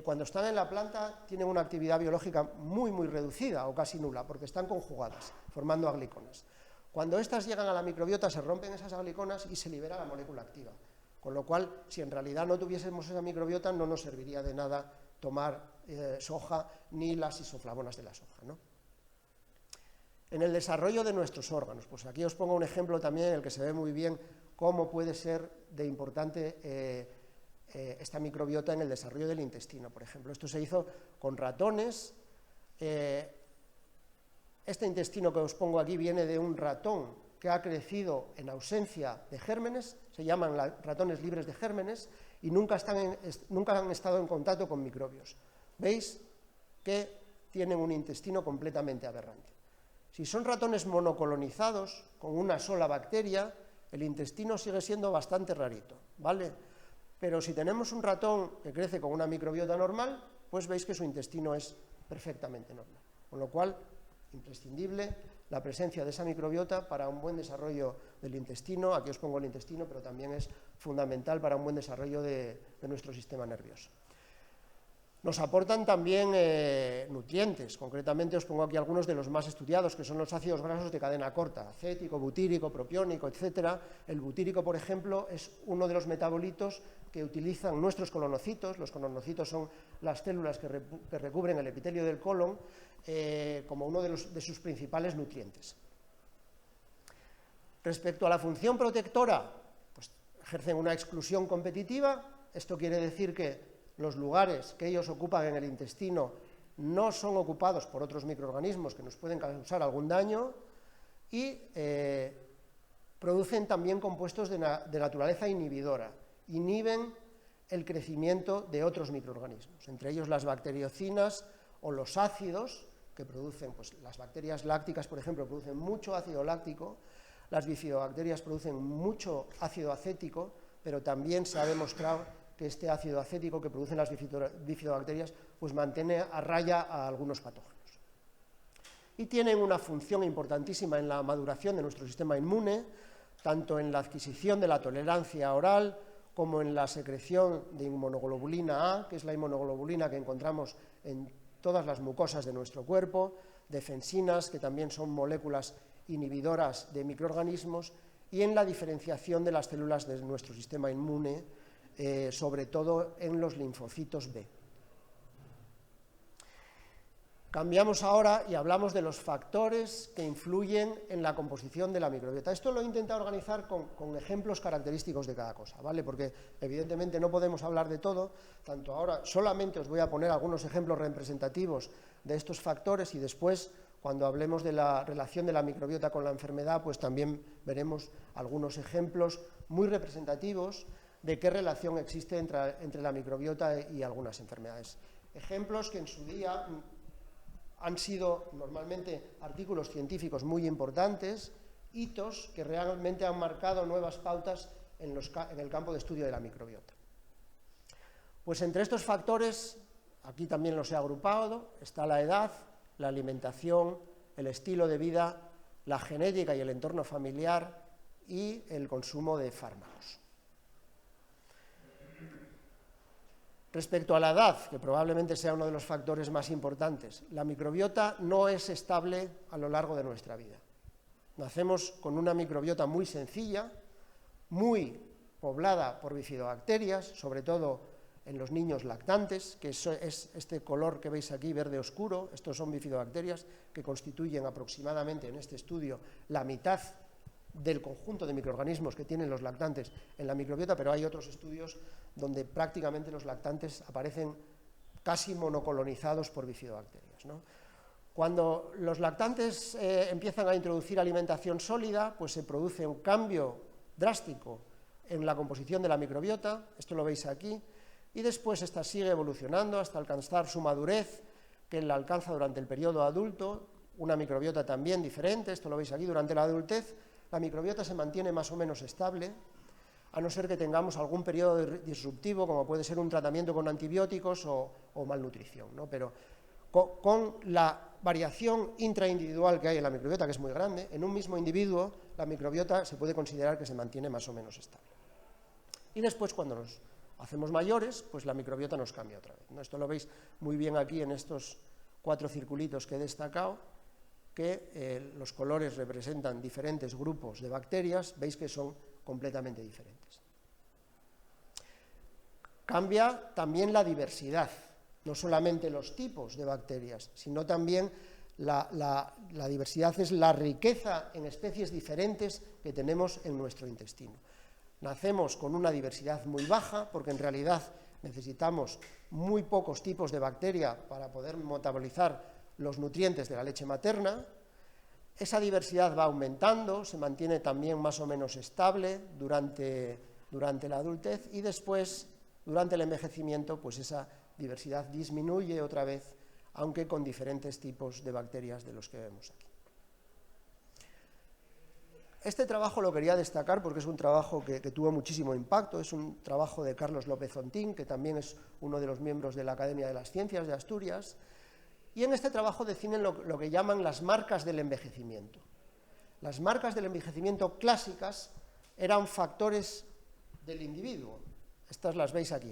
cuando están en la planta, tienen una actividad biológica muy, muy reducida o casi nula, porque están conjugadas, formando agliconas. Cuando estas llegan a la microbiota, se rompen esas agliconas y se libera la molécula activa. Con lo cual, si en realidad no tuviésemos esa microbiota, no nos serviría de nada tomar soja ni las isoflavonas de la soja, ¿no? En el desarrollo de nuestros órganos, pues aquí os pongo un ejemplo también en el que se ve muy bien cómo puede ser de importante esta microbiota en el desarrollo del intestino. Por ejemplo, esto se hizo con ratones. Este intestino que os pongo aquí viene de un ratón que ha crecido en ausencia de gérmenes, se llaman ratones libres de gérmenes, y nunca han estado en contacto con microbios. ¿Veis que tienen un intestino completamente aberrante? Si son ratones monocolonizados, con una sola bacteria, el intestino sigue siendo bastante rarito, ¿vale? Pero si tenemos un ratón que crece con una microbiota normal, pues veis que su intestino es perfectamente normal. Con lo cual, imprescindible la presencia de esa microbiota para un buen desarrollo del intestino. Aquí os pongo el intestino, pero también es fundamental para un buen desarrollo de nuestro sistema nervioso. Nos aportan también nutrientes, concretamente os pongo aquí algunos de los más estudiados, que son los ácidos grasos de cadena corta, acético, butírico, propiónico, etc. El butírico, por ejemplo, es uno de los metabolitos que utilizan nuestros colonocitos. Los colonocitos son las células que recubren el epitelio del colon, como uno de sus principales nutrientes. Respecto a la función protectora, pues ejercen una exclusión competitiva. Esto quiere decir que los lugares que ellos ocupan en el intestino no son ocupados por otros microorganismos que nos pueden causar algún daño y producen también compuestos de naturaleza inhibidora, inhiben el crecimiento de otros microorganismos, entre ellos las bacteriocinas o los ácidos que producen, pues las bacterias lácticas, por ejemplo, producen mucho ácido láctico, las bifidobacterias producen mucho ácido acético, pero también se ha demostrado que este ácido acético que producen las bifidobacterias pues mantiene a raya a algunos patógenos. Y tienen una función importantísima en la maduración de nuestro sistema inmune, tanto en la adquisición de la tolerancia oral como en la secreción de inmunoglobulina A, que es la inmunoglobulina que encontramos en todas las mucosas de nuestro cuerpo, defensinas, que también son moléculas inhibidoras de microorganismos, y en la diferenciación de las células de nuestro sistema inmune, sobre todo en los linfocitos B. Cambiamos ahora y hablamos de los factores que influyen en la composición de la microbiota. Esto lo he intentado organizar con ejemplos característicos de cada cosa, ¿vale? Porque evidentemente no podemos hablar de todo, tanto ahora solamente os voy a poner algunos ejemplos representativos de estos factores y después, cuando hablemos de la relación de la microbiota con la enfermedad, pues también veremos algunos ejemplos muy representativos de qué relación existe entre la microbiota y algunas enfermedades. Ejemplos que en su día han sido normalmente artículos científicos muy importantes, hitos que realmente han marcado nuevas pautas en el campo de estudio de la microbiota. Pues entre estos factores, aquí también los he agrupado, está la edad, la alimentación, el estilo de vida, la genética y el entorno familiar y el consumo de fármacos. Respecto a la edad, que probablemente sea uno de los factores más importantes, la microbiota no es estable a lo largo de nuestra vida. Nacemos con una microbiota muy sencilla, muy poblada por bifidobacterias, sobre todo en los niños lactantes, que es este color que veis aquí, verde oscuro. Estos son bifidobacterias que constituyen aproximadamente en este estudio la mitad del conjunto de microorganismos que tienen los lactantes en la microbiota, pero hay otros estudios donde prácticamente los lactantes aparecen casi monocolonizados por bifidobacterias, ¿no? Cuando los lactantes empiezan a introducir alimentación sólida, pues se produce un cambio drástico en la composición de la microbiota, esto lo veis aquí, y después esta sigue evolucionando hasta alcanzar su madurez, que la alcanza durante el periodo adulto, una microbiota también diferente, esto lo veis aquí, durante la adultez, la microbiota se mantiene más o menos estable, a no ser que tengamos algún periodo disruptivo, como puede ser un tratamiento con antibióticos o malnutrición, ¿no? Pero con la variación intraindividual que hay en la microbiota, que es muy grande, en un mismo individuo la microbiota se puede considerar que se mantiene más o menos estable. Y después, cuando nos hacemos mayores, pues la microbiota nos cambia otra vez, ¿no? Esto lo veis muy bien aquí en estos 4 circulitos que he destacado, que los colores representan diferentes grupos de bacterias, veis que son completamente diferentes. Cambia también la diversidad, no solamente los tipos de bacterias, sino también la diversidad es la riqueza en especies diferentes que tenemos en nuestro intestino. Nacemos con una diversidad muy baja, porque en realidad necesitamos muy pocos tipos de bacteria para poder metabolizar los nutrientes de la leche materna. Esa diversidad va aumentando, se mantiene también más o menos estable durante la adultez y después, durante el envejecimiento, pues esa diversidad disminuye otra vez, aunque con diferentes tipos de bacterias de los que vemos aquí. Este trabajo lo quería destacar porque es un trabajo que tuvo muchísimo impacto, es un trabajo de Carlos López Ontín, que también es uno de los miembros de la Academia de las Ciencias de Asturias, y en este trabajo definen lo que llaman las marcas del envejecimiento. Las marcas del envejecimiento clásicas eran factores del individuo. Estas las veis aquí,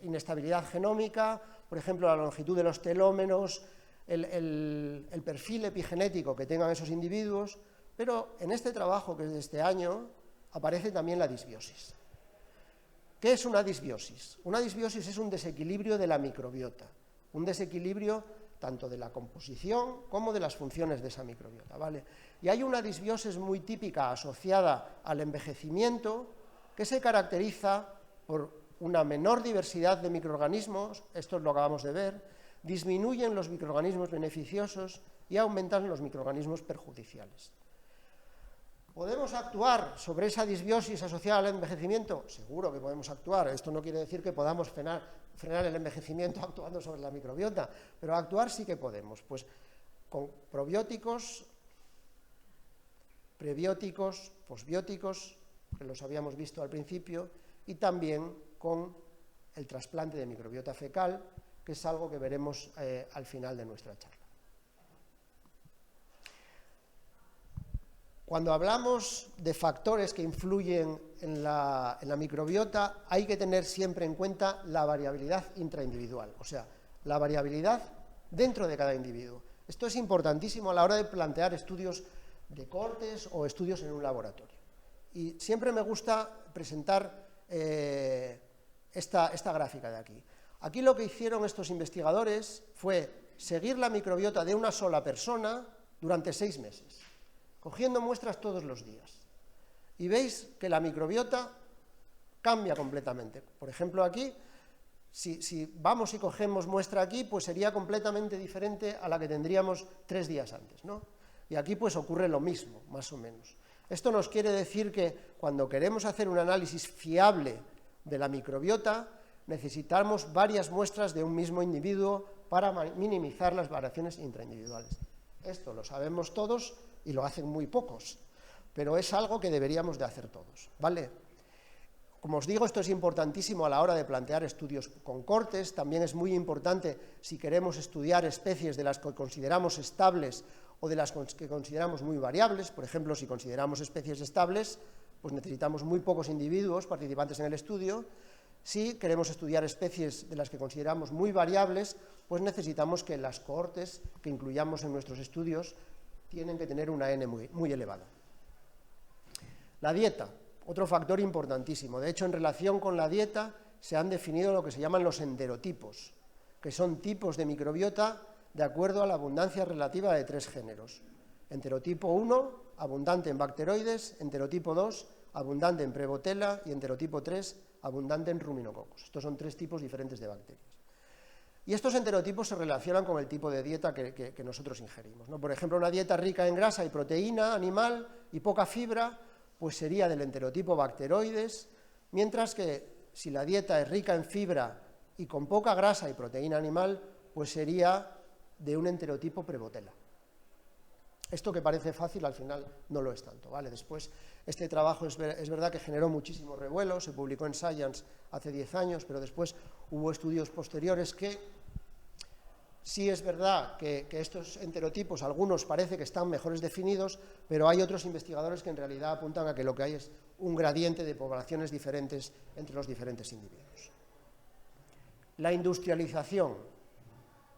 inestabilidad genómica, por ejemplo, la longitud de los telómeros, el perfil epigenético que tengan esos individuos, pero en este trabajo, que es de este año, aparece también la disbiosis. ¿Qué es una disbiosis? Una disbiosis es un desequilibrio de la microbiota, un desequilibrio tanto de la composición como de las funciones de esa microbiota, ¿vale? Y hay una disbiosis muy típica asociada al envejecimiento que se caracteriza por una menor diversidad de microorganismos, esto lo acabamos de ver, disminuyen los microorganismos beneficiosos y aumentan los microorganismos perjudiciales. ¿Podemos actuar sobre esa disbiosis asociada al envejecimiento? Seguro que podemos actuar. Esto no quiere decir que podamos frenar el envejecimiento actuando sobre la microbiota, pero actuar sí que podemos. Pues con probióticos, prebióticos, posbióticos, que los habíamos visto al principio, y también con el trasplante de microbiota fecal, que es algo que veremos al final de nuestra charla. Cuando hablamos de factores que influyen en la microbiota, hay que tener siempre en cuenta la variabilidad intraindividual, o sea, la variabilidad dentro de cada individuo. Esto es importantísimo a la hora de plantear estudios de cohortes o estudios en un laboratorio. Y siempre me gusta presentar esta gráfica de aquí. Aquí lo que hicieron estos investigadores fue seguir la microbiota de una sola persona durante 6 meses, cogiendo muestras todos los días. Y veis que la microbiota cambia completamente. Por ejemplo, aquí, si vamos y cogemos muestra aquí, pues sería completamente diferente a la que tendríamos 3 días antes, ¿no? Y aquí pues ocurre lo mismo, más o menos. Esto nos quiere decir que cuando queremos hacer un análisis fiable de la microbiota, necesitamos varias muestras de un mismo individuo para minimizar las variaciones intraindividuales. Esto lo sabemos todos y lo hacen muy pocos, pero es algo que deberíamos de hacer todos, ¿vale? Como os digo, esto es importantísimo a la hora de plantear estudios con cohortes. También es muy importante si queremos estudiar especies de las que consideramos estables o de las que consideramos muy variables. Por ejemplo, si consideramos especies estables, pues necesitamos muy pocos individuos participantes en el estudio. Si queremos estudiar especies de las que consideramos muy variables, pues necesitamos que las cohortes que incluyamos en nuestros estudios tienen que tener una N muy elevada. La dieta, otro factor importantísimo. De hecho, en relación con la dieta se han definido lo que se llaman los enterotipos, que son tipos de microbiota de acuerdo a la abundancia relativa de 3 géneros. Enterotipo 1, abundante en bacteroides; enterotipo 2, abundante en Prebotella; y enterotipo 3, abundante en Ruminococcus. Estos son 3 tipos diferentes de bacterias. Y estos enterotipos se relacionan con el tipo de dieta que nosotros ingerimos, ¿no? Por ejemplo, una dieta rica en grasa y proteína animal y poca fibra, pues sería del enterotipo bacteroides, mientras que si la dieta es rica en fibra y con poca grasa y proteína animal, pues sería de un enterotipo Prebotella. Esto que parece fácil, al final no lo es tanto, ¿vale? Después, este trabajo es verdad que generó muchísimo revuelo, se publicó en Science hace 10 años, pero después hubo estudios posteriores que sí es verdad que estos enterotipos, algunos parece que están mejores definidos, pero hay otros investigadores que en realidad apuntan a que lo que hay es un gradiente de poblaciones diferentes entre los diferentes individuos. La industrialización.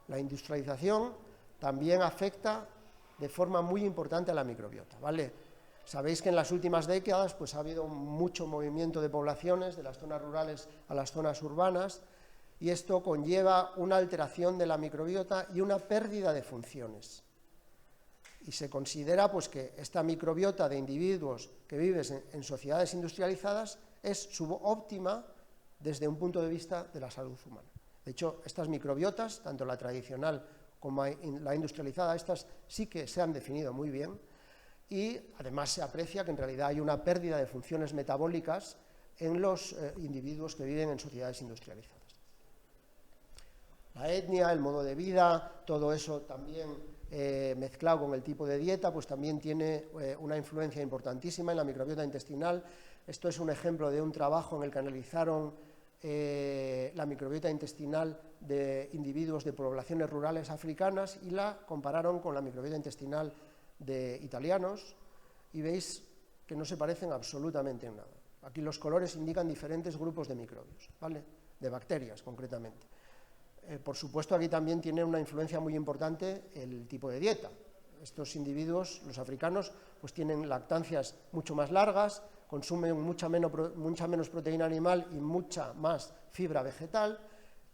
La industrialización también afecta de forma muy importante a la microbiota, ¿vale? Sabéis que en las últimas décadas pues, ha habido mucho movimiento de poblaciones de las zonas rurales a las zonas urbanas, y esto conlleva una alteración de la microbiota y una pérdida de funciones. Y se considera pues, que esta microbiota de individuos que viven en sociedades industrializadas es subóptima desde un punto de vista de la salud humana. De hecho, estas microbiotas, tanto la tradicional como la industrializada, estas sí que se han definido muy bien, y además se aprecia que en realidad hay una pérdida de funciones metabólicas en los individuos que viven en sociedades industrializadas. La etnia, el modo de vida, todo eso también mezclado con el tipo de dieta, pues también tiene una influencia importantísima en la microbiota intestinal. Esto es un ejemplo de un trabajo en el que analizaron la microbiota intestinal de individuos de poblaciones rurales africanas y la compararon con la microbiota intestinal de italianos, y veis que no se parecen absolutamente en nada. Aquí los colores indican diferentes grupos de microbios, ¿vale? De bacterias, concretamente. Por supuesto, aquí también tiene una influencia muy importante el tipo de dieta. Estos individuos, los africanos, pues tienen lactancias mucho más largas, consumen mucha menos proteína animal y mucha más fibra vegetal,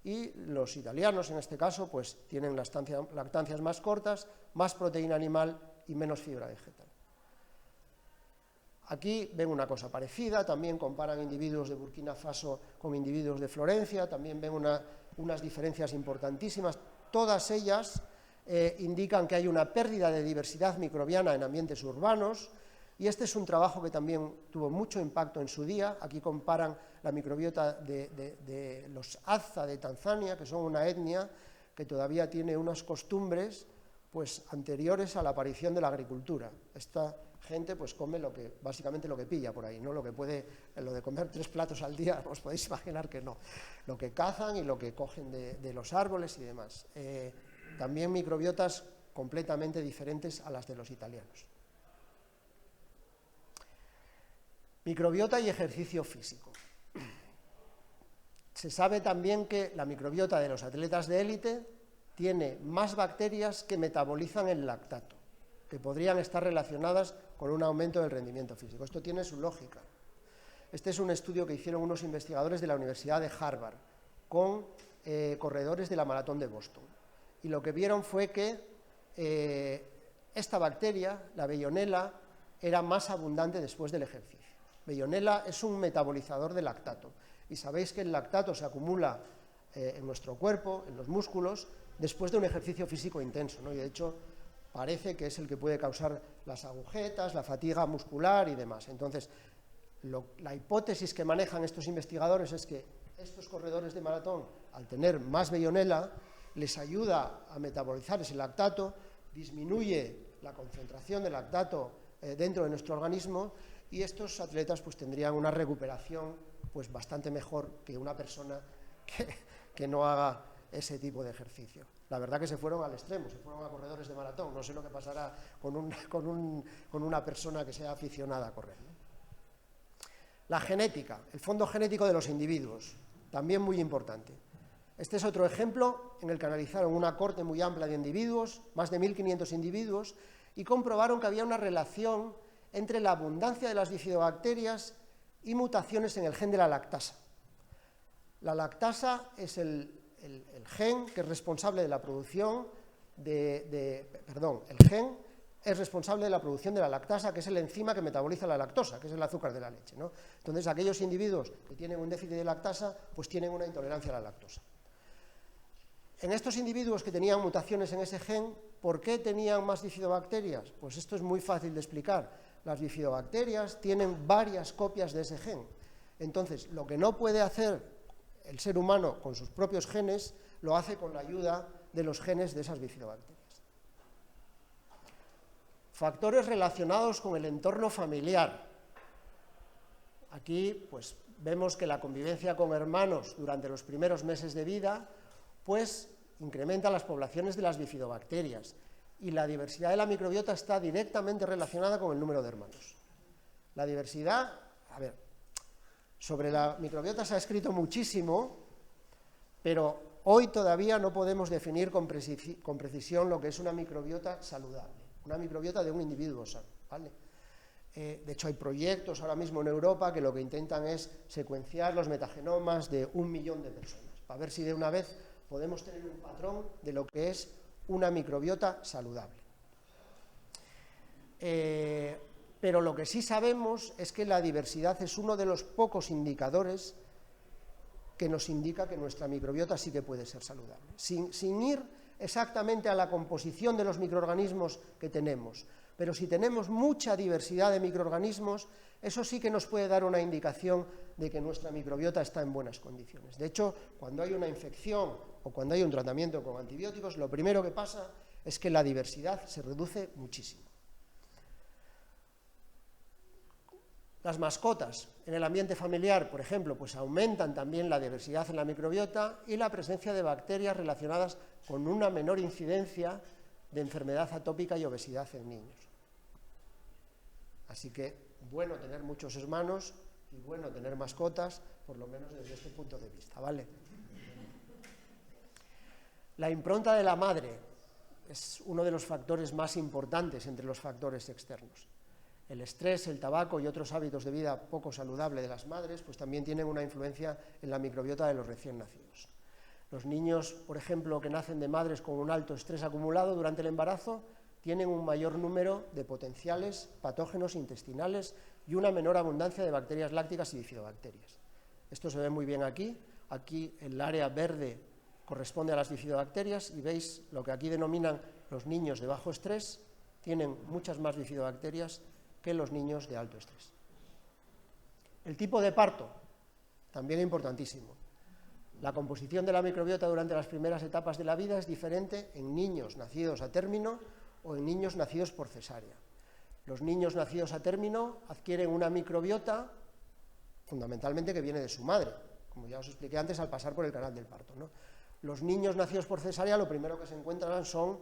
y los italianos, en este caso, pues tienen lactancias más cortas, más proteína animal y menos fibra vegetal. Aquí ven una cosa parecida, también comparan individuos de Burkina Faso con individuos de Florencia, también ven unas diferencias importantísimas. Todas ellas indican que hay una pérdida de diversidad microbiana en ambientes urbanos, y este es un trabajo que también tuvo mucho impacto en su día. Aquí comparan la microbiota de los Hadza de Tanzania, que son una etnia que todavía tiene unas costumbres pues, anteriores a la aparición de la agricultura. gente pues come básicamente lo que pilla por ahí, ¿no? Lo de comer 3 platos al día, os podéis imaginar que no. Lo que cazan y lo que cogen de los árboles y demás. También microbiotas completamente diferentes a las de los italianos. Microbiota y ejercicio físico. Se sabe también que la microbiota de los atletas de élite tiene más bacterias que metabolizan el lactato, que podrían estar relacionadas con un aumento del rendimiento físico. Esto tiene su lógica. Este es un estudio que hicieron unos investigadores de la Universidad de Harvard con corredores de la maratón de Boston. Y lo que vieron fue que esta bacteria, la Veillonella, era más abundante después del ejercicio. Veillonella es un metabolizador de lactato. Y sabéis que el lactato se acumula en nuestro cuerpo, en los músculos, después de un ejercicio físico intenso, ¿no? Y de hecho parece que es el que puede causar las agujetas, la fatiga muscular y demás. Entonces, la hipótesis que manejan estos investigadores es que estos corredores de maratón, al tener más Veillonella, les ayuda a metabolizar ese lactato, disminuye la concentración de lactato dentro de nuestro organismo, y estos atletas pues tendrían una recuperación pues bastante mejor que una persona que no haga ese tipo de ejercicio. La verdad que se fueron al extremo, se fueron a corredores de maratón. No sé lo que pasará con una persona que sea aficionada a correr, ¿no? La genética, el fondo genético de los individuos, también muy importante. Este es otro ejemplo en el que analizaron una corte muy amplia de individuos, más de 1.500 individuos, y comprobaron que había una relación entre la abundancia de las bifidobacterias y mutaciones en el gen de la lactasa. La lactasa es el gen que es responsable de la producción el gen es responsable de la producción de la lactasa, que es el enzima que metaboliza la lactosa, que es el azúcar de la leche, ¿no? Entonces, aquellos individuos que tienen un déficit de lactasa, pues tienen una intolerancia a la lactosa. En estos individuos que tenían mutaciones en ese gen, ¿por qué tenían más bifidobacterias? Pues esto es muy fácil de explicar. Las bifidobacterias tienen varias copias de ese gen. Entonces, lo que no puede hacer el ser humano con sus propios genes, lo hace con la ayuda de los genes de esas bifidobacterias. Factores relacionados con el entorno familiar. Aquí, pues, vemos que la convivencia con hermanos durante los primeros meses de vida, pues, incrementa las poblaciones de las bifidobacterias. Y la diversidad de la microbiota está directamente relacionada con el número de hermanos. La diversidad, sobre la microbiota se ha escrito muchísimo, pero hoy todavía no podemos definir con precisión lo que es una microbiota saludable, una microbiota de un individuo sano, ¿vale? De hecho, hay proyectos ahora mismo en Europa que lo que intentan es secuenciar los metagenomas de 1 millón de personas, para ver si de una vez podemos tener un patrón de lo que es una microbiota saludable. Pero lo que sí sabemos es que la diversidad es uno de los pocos indicadores que nos indica que nuestra microbiota sí que puede ser saludable. Sin ir exactamente a la composición de los microorganismos que tenemos, pero si tenemos mucha diversidad de microorganismos, eso sí que nos puede dar una indicación de que nuestra microbiota está en buenas condiciones. De hecho, cuando hay una infección o cuando hay un tratamiento con antibióticos, lo primero que pasa es que la diversidad se reduce muchísimo. Las mascotas en el ambiente familiar, por ejemplo, pues aumentan también la diversidad en la microbiota y la presencia de bacterias relacionadas con una menor incidencia de enfermedad atópica y obesidad en niños. Así que, bueno tener muchos hermanos y bueno tener mascotas, por lo menos desde este punto de vista, ¿vale? La impronta de la madre es uno de los factores más importantes entre los factores externos. El estrés, el tabaco y otros hábitos de vida poco saludable de las madres, pues también tienen una influencia en la microbiota de los recién nacidos. Los niños, por ejemplo, que nacen de madres con un alto estrés acumulado durante el embarazo, tienen un mayor número de potenciales patógenos intestinales y una menor abundancia de bacterias lácticas y bifidobacterias. Esto se ve muy bien aquí. Aquí el área verde corresponde a las bifidobacterias y veis lo que aquí denominan los niños de bajo estrés, tienen muchas más bifidobacterias que los niños de alto estrés. El tipo de parto, también importantísimo. La composición de la microbiota durante las primeras etapas de la vida es diferente en niños nacidos a término o en niños nacidos por cesárea. Los niños nacidos a término adquieren una microbiota fundamentalmente que viene de su madre, como ya os expliqué antes al pasar por el canal del parto, ¿no? Los niños nacidos por cesárea lo primero que se encuentran son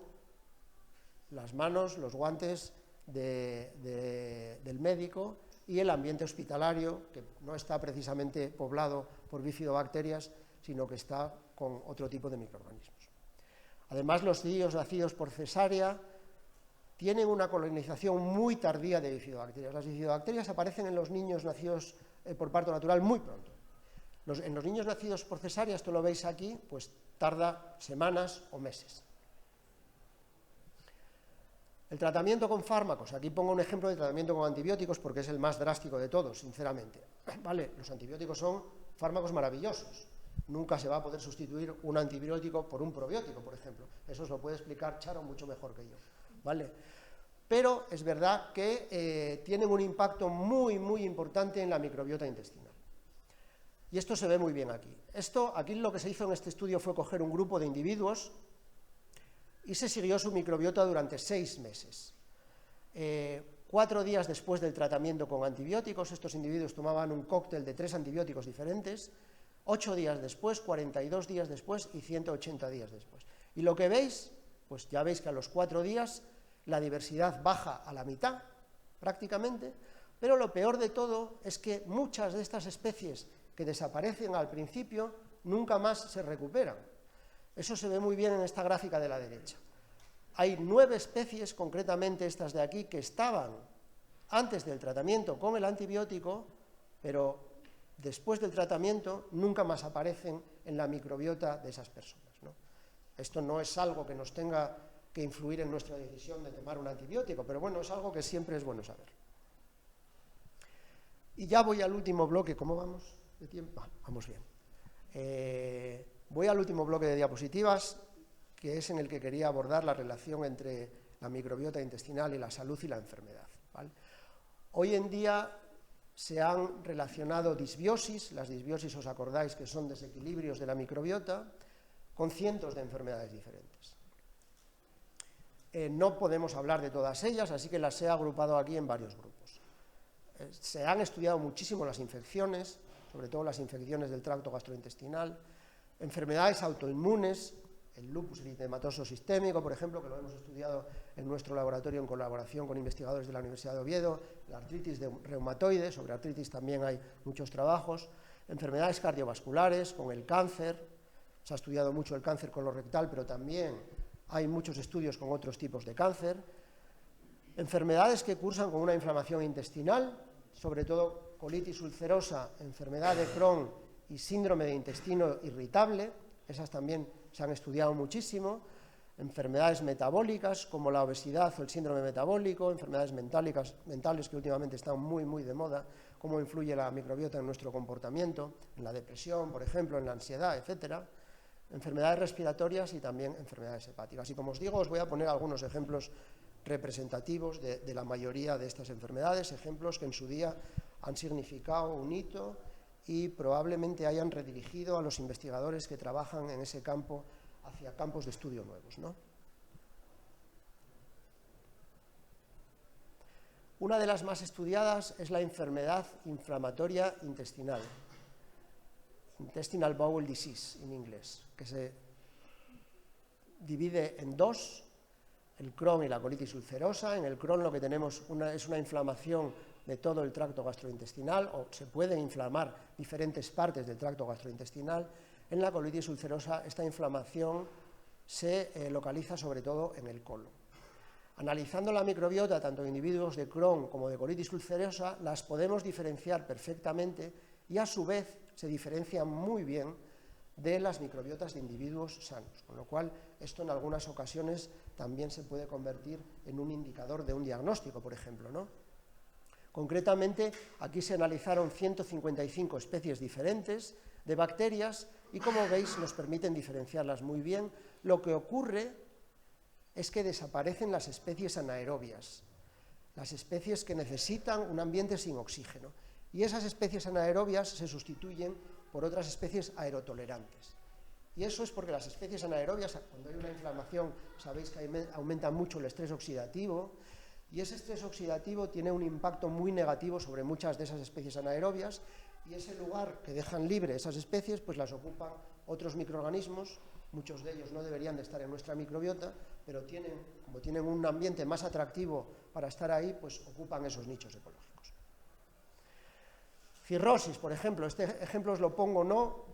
las manos, los guantes del médico y el ambiente hospitalario, que no está precisamente poblado por bifidobacterias, sino que está con otro tipo de microorganismos. Además, los niños nacidos por cesárea tienen una colonización muy tardía de bifidobacterias. Las bifidobacterias aparecen en los niños nacidos por parto natural muy pronto. En los niños nacidos por cesárea, esto lo veis aquí, pues tarda semanas o meses. El tratamiento con fármacos, aquí pongo un ejemplo de tratamiento con antibióticos porque es el más drástico de todos, sinceramente. Vale, los antibióticos son fármacos maravillosos. Nunca se va a poder sustituir un antibiótico por un probiótico, por ejemplo. Eso os lo puede explicar Charo mucho mejor que yo. ¿Vale? Pero es verdad que tienen un impacto muy, muy importante en la microbiota intestinal. Y esto se ve muy bien aquí. Aquí lo que se hizo en este estudio fue coger un grupo de individuos y se siguió su microbiota durante 6 meses. 4 días después del tratamiento con antibióticos, estos individuos tomaban un cóctel de 3 antibióticos diferentes, 8 días después, 42 días después y 180 días después. Y lo que veis, pues ya veis que a los 4 días la diversidad baja a la mitad, prácticamente, pero lo peor de todo es que muchas de estas especies que desaparecen al principio nunca más se recuperan. Eso se ve muy bien en esta gráfica de la derecha. Hay 9 especies, concretamente estas de aquí, que estaban antes del tratamiento con el antibiótico, pero después del tratamiento nunca más aparecen en la microbiota de esas personas, ¿no? Esto no es algo que nos tenga que influir en nuestra decisión de tomar un antibiótico, pero bueno, es algo que siempre es bueno saber. Y ya voy al último bloque. ¿Cómo vamos de tiempo? Vamos bien. Voy al último bloque de diapositivas, que es en el que quería abordar la relación entre la microbiota intestinal y la salud y la enfermedad, ¿vale? Hoy en día se han relacionado disbiosis, las disbiosis os acordáis que son desequilibrios de la microbiota, con cientos de enfermedades diferentes. No podemos hablar de todas ellas, así que las he agrupado aquí en varios grupos. Se han estudiado muchísimo las infecciones, sobre todo las infecciones del tracto gastrointestinal, enfermedades autoinmunes, el lupus eritematoso sistémico, por ejemplo, que lo hemos estudiado en nuestro laboratorio en colaboración con investigadores de la Universidad de Oviedo, la artritis reumatoide, sobre artritis también hay muchos trabajos, enfermedades cardiovasculares, con el cáncer, se ha estudiado mucho el cáncer colorectal, pero también hay muchos estudios con otros tipos de cáncer, enfermedades que cursan con una inflamación intestinal, sobre todo colitis ulcerosa, enfermedad de Crohn y síndrome de intestino irritable, esas también se han estudiado muchísimo, enfermedades metabólicas como la obesidad o el síndrome metabólico, enfermedades mentales que últimamente están muy, muy de moda, cómo influye la microbiota en nuestro comportamiento, en la depresión, por ejemplo, en la ansiedad, etcétera, enfermedades respiratorias y también enfermedades hepáticas. Y como os digo, os voy a poner algunos ejemplos representativos de la mayoría de estas enfermedades, ejemplos que en su día han significado un hito y probablemente hayan redirigido a los investigadores que trabajan en ese campo hacia campos de estudio nuevos, ¿no? Una de las más estudiadas es la enfermedad inflamatoria intestinal, Intestinal Bowel Disease en inglés, que se divide en 2, el Crohn y la colitis ulcerosa. En el Crohn lo que tenemos es una inflamación de todo el tracto gastrointestinal, o se pueden inflamar diferentes partes del tracto gastrointestinal. En la colitis ulcerosa esta inflamación se localiza sobre todo en el colon. Analizando la microbiota tanto de individuos de Crohn como de colitis ulcerosa, las podemos diferenciar perfectamente y a su vez se diferencian muy bien de las microbiotas de individuos sanos, con lo cual esto en algunas ocasiones también se puede convertir en un indicador de un diagnóstico, por ejemplo, ¿no? Concretamente, aquí se analizaron 155 especies diferentes de bacterias y, como veis, nos permiten diferenciarlas muy bien. Lo que ocurre es que desaparecen las especies anaerobias, las especies que necesitan un ambiente sin oxígeno, y esas especies anaerobias se sustituyen por otras especies aerotolerantes. Y eso es porque las especies anaerobias, cuando hay una inflamación, sabéis que aumentan mucho el estrés oxidativo, Y ese estrés oxidativo tiene un impacto muy negativo sobre muchas de esas especies anaerobias, y ese lugar que dejan libre esas especies, pues las ocupan otros microorganismos. Muchos de ellos no deberían de estar en nuestra microbiota, pero como tienen un ambiente más atractivo para estar ahí, pues ocupan esos nichos ecológicos. Cirrosis, por ejemplo, este ejemplo os lo pongo no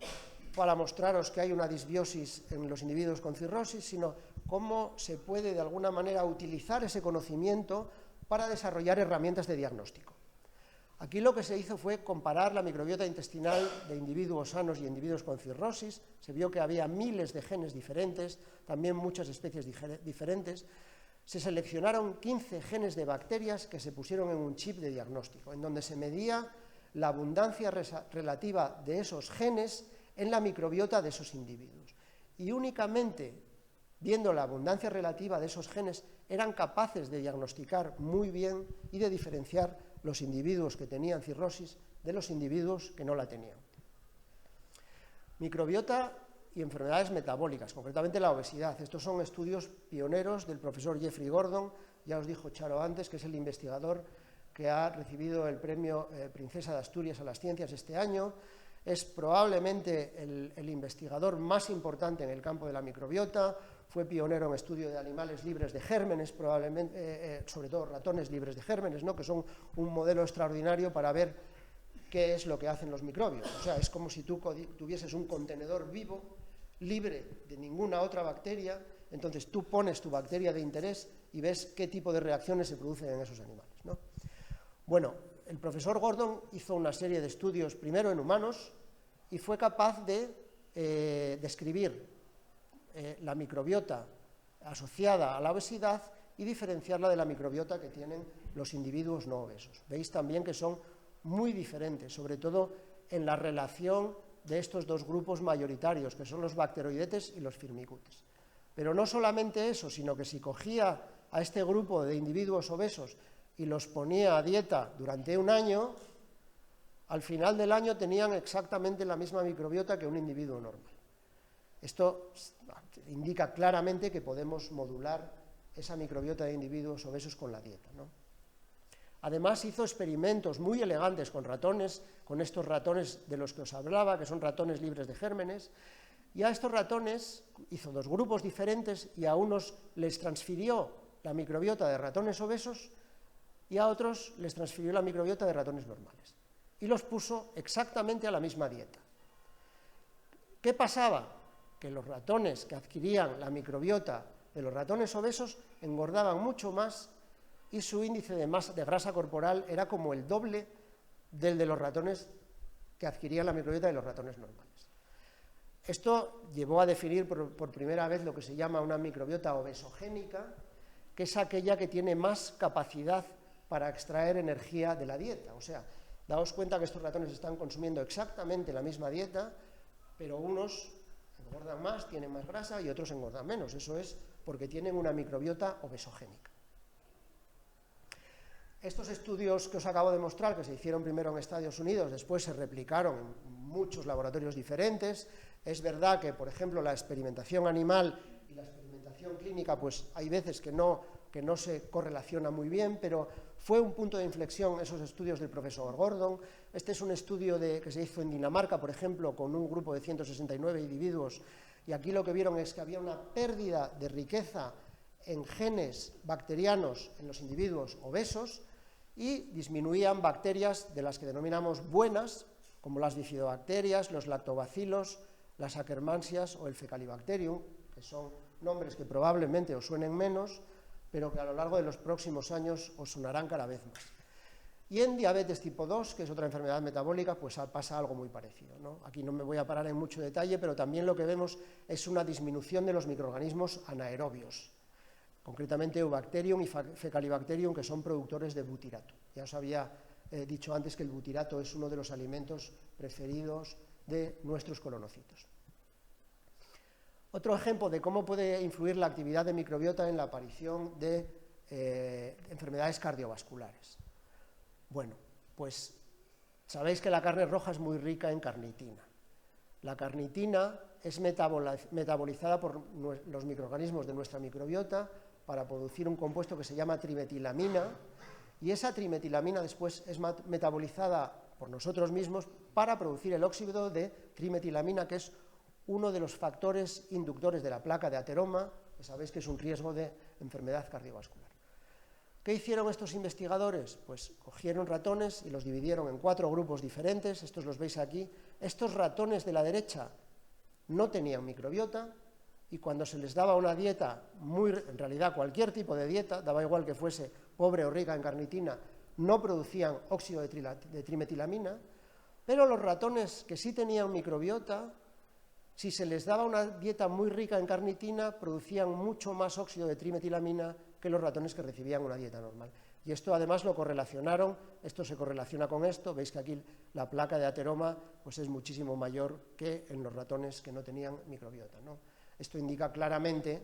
para mostraros que hay una disbiosis en los individuos con cirrosis, sino cómo se puede de alguna manera utilizar ese conocimiento para desarrollar herramientas de diagnóstico. Aquí lo que se hizo fue comparar la microbiota intestinal de individuos sanos y individuos con cirrosis. Se vio que había miles de genes diferentes, también muchas especies diferentes. Se seleccionaron 15 genes de bacterias que se pusieron en un chip de diagnóstico, en donde se medía la abundancia relativa de esos genes en la microbiota de esos individuos. Y únicamente viendo la abundancia relativa de esos genes eran capaces de diagnosticar muy bien y de diferenciar los individuos que tenían cirrosis de los individuos que no la tenían. Microbiota y enfermedades metabólicas, concretamente la obesidad. Estos son estudios pioneros del profesor Jeffrey Gordon, ya os dijo Charo antes, que es el investigador que ha recibido el premio Princesa de Asturias a las Ciencias este año. Es probablemente el investigador más importante en el campo de la microbiota. Fue pionero en estudio de animales libres de gérmenes, probablemente, sobre todo ratones libres de gérmenes, ¿no? Que son un modelo extraordinario para ver qué es lo que hacen los microbios. O sea, es como si tú tuvieses un contenedor vivo, libre de ninguna otra bacteria, entonces tú pones tu bacteria de interés y ves qué tipo de reacciones se producen en esos animales, ¿no? Bueno, el profesor Gordon hizo una serie de estudios, primero en humanos, y fue capaz de describir la microbiota asociada a la obesidad y diferenciarla de la microbiota que tienen los individuos no obesos. Veis también que son muy diferentes, sobre todo en la relación de estos dos grupos mayoritarios, que son los bacteroidetes y los firmicutes. Pero no solamente eso, sino que si cogía a este grupo de individuos obesos y los ponía a dieta durante un año, al final del año tenían exactamente la misma microbiota que un individuo normal. Esto indica claramente que podemos modular esa microbiota de individuos obesos con la dieta, ¿no? Además hizo experimentos muy elegantes con ratones, con estos ratones de los que os hablaba, que son ratones libres de gérmenes, y a estos ratones hizo dos grupos diferentes y a unos les transfirió la microbiota de ratones obesos y a otros les transfirió la microbiota de ratones normales. Y los puso exactamente a la misma dieta. ¿Qué pasaba? Que los ratones que adquirían la microbiota de los ratones obesos engordaban mucho más y su índice de grasa corporal era como el doble del de los ratones que adquirían la microbiota de los ratones normales. Esto llevó a definir por primera vez lo que se llama una microbiota obesogénica, que es aquella que tiene más capacidad para extraer energía de la dieta. O sea, daos cuenta que estos ratones están consumiendo exactamente la misma dieta, pero unos engordan más, tienen más grasa y otros engordan menos. Eso es porque tienen una microbiota obesogénica. Estos estudios que os acabo de mostrar, que se hicieron primero en Estados Unidos, después se replicaron en muchos laboratorios diferentes. Es verdad que, por ejemplo, la experimentación animal y la experimentación clínica, pues hay veces que no se correlaciona muy bien, pero fue un punto de inflexión esos estudios del profesor Gordon. Este es un estudio que se hizo en Dinamarca, por ejemplo, con un grupo de 169 individuos, y aquí lo que vieron es que había una pérdida de riqueza en genes bacterianos en los individuos obesos y disminuían bacterias de las que denominamos buenas, como las bifidobacterias, los lactobacilos, las Akkermansias o el Fecalibacterium, que son nombres que probablemente os suenen menos, pero que a lo largo de los próximos años os sonarán cada vez más. Y en diabetes tipo 2, que es otra enfermedad metabólica, pues pasa algo muy parecido, ¿no? Aquí no me voy a parar en mucho detalle, pero también lo que vemos es una disminución de los microorganismos anaerobios, concretamente Eubacterium y Fecalibacterium, que son productores de butirato. Ya os había dicho antes que el butirato es uno de los alimentos preferidos de nuestros colonocitos. Otro ejemplo de cómo puede influir la actividad de microbiota en la aparición de enfermedades cardiovasculares. Bueno, pues sabéis que la carne roja es muy rica en carnitina. La carnitina es metabolizada por los microorganismos de nuestra microbiota para producir un compuesto que se llama trimetilamina, y esa trimetilamina después es metabolizada por nosotros mismos para producir el óxido de trimetilamina, que es uno de los factores inductores de la placa de ateroma, que sabéis que es un riesgo de enfermedad cardiovascular. ¿Qué hicieron estos investigadores? Pues cogieron ratones y los dividieron en 4 grupos diferentes, estos los veis aquí. Estos ratones de la derecha no tenían microbiota, y cuando se les daba una dieta, en realidad cualquier tipo de dieta, daba igual que fuese pobre o rica en carnitina, no producían óxido de trimetilamina, pero los ratones que sí tenían microbiota, si se les daba una dieta muy rica en carnitina, producían mucho más óxido de trimetilamina que los ratones que recibían una dieta normal. Y esto además lo correlacionaron, esto se correlaciona con esto, veis que aquí la placa de ateroma pues es muchísimo mayor que en los ratones que no tenían microbiota, ¿no? Esto indica claramente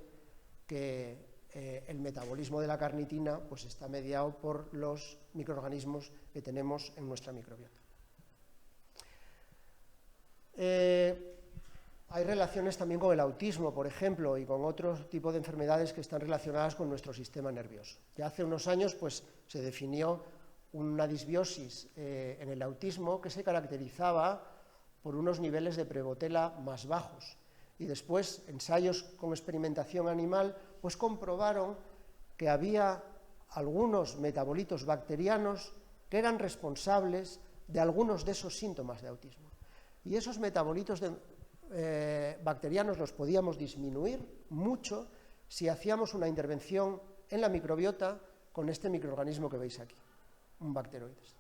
que el metabolismo de la carnitina pues está mediado por los microorganismos que tenemos en nuestra microbiota. Hay relaciones también con el autismo, por ejemplo, y con otro tipo de enfermedades que están relacionadas con nuestro sistema nervioso. Ya hace unos años pues, se definió una disbiosis en el autismo que se caracterizaba por unos niveles de prevotela más bajos. Y después, ensayos con experimentación animal, pues comprobaron que había algunos metabolitos bacterianos que eran responsables de algunos de esos síntomas de autismo. Y esos metabolitos bacterianos los podíamos disminuir mucho si hacíamos una intervención en la microbiota con este microorganismo que veis aquí, un bacteroides.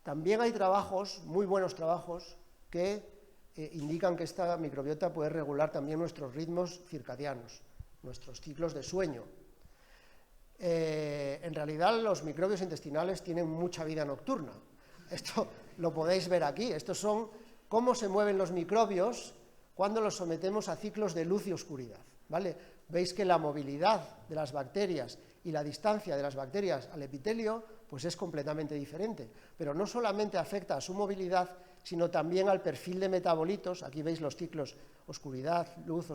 También hay trabajos, muy buenos trabajos, que indican que esta microbiota puede regular también nuestros ritmos circadianos, nuestros ciclos de sueño. En realidad los microbios intestinales tienen mucha vida nocturna. Esto lo podéis ver aquí. Estos son cómo se mueven los microbios cuando los sometemos a ciclos de luz y oscuridad, ¿vale? Veis que la movilidad de las bacterias y la distancia de las bacterias al epitelio pues es completamente diferente, pero no solamente afecta a su movilidad, sino también al perfil de metabolitos, aquí veis los ciclos oscuridad, luz,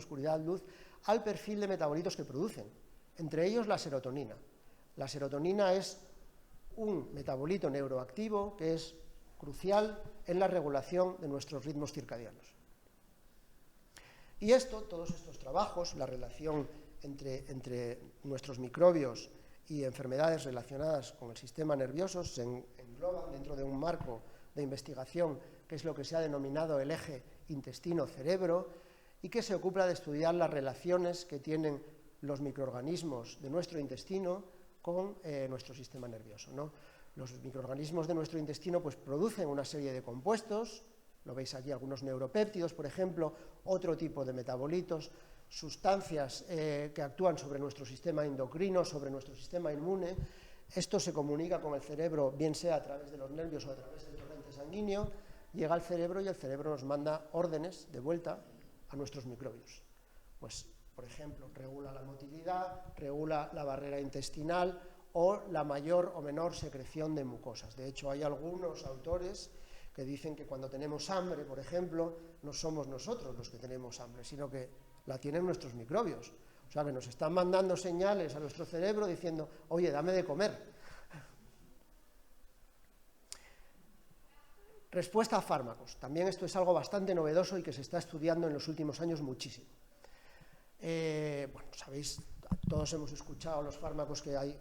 al perfil de metabolitos que producen, entre ellos la serotonina. La serotonina es un metabolito neuroactivo que es crucial en la regulación de nuestros ritmos circadianos. Y todos estos trabajos, la relación entre nuestros microbios y enfermedades relacionadas con el sistema nervioso, se engloban dentro de un marco de investigación que es lo que se ha denominado el eje intestino-cerebro y que se ocupa de estudiar las relaciones que tienen los microorganismos de nuestro intestino con nuestro sistema nervioso, ¿no? Los microorganismos de nuestro intestino pues, producen una serie de compuestos, lo veis aquí algunos neuropéptidos, por ejemplo, otro tipo de metabolitos, sustancias que actúan sobre nuestro sistema endocrino, sobre nuestro sistema inmune. Esto se comunica con el cerebro, bien sea a través de los nervios o a través del torrente sanguíneo, llega al cerebro y el cerebro nos manda órdenes de vuelta a nuestros microbios. Pues, por ejemplo, regula la motilidad, regula la barrera intestinal o la mayor o menor secreción de mucosas. De hecho, hay algunos autores que dicen que cuando tenemos hambre, por ejemplo, no somos nosotros los que tenemos hambre, sino que la tienen nuestros microbios. O sea, que nos están mandando señales a nuestro cerebro diciendo, oye, dame de comer. Respuesta a fármacos. También esto es algo bastante novedoso y que se está estudiando en los últimos años muchísimo. Bueno, sabéis, todos hemos escuchado los fármacos que hay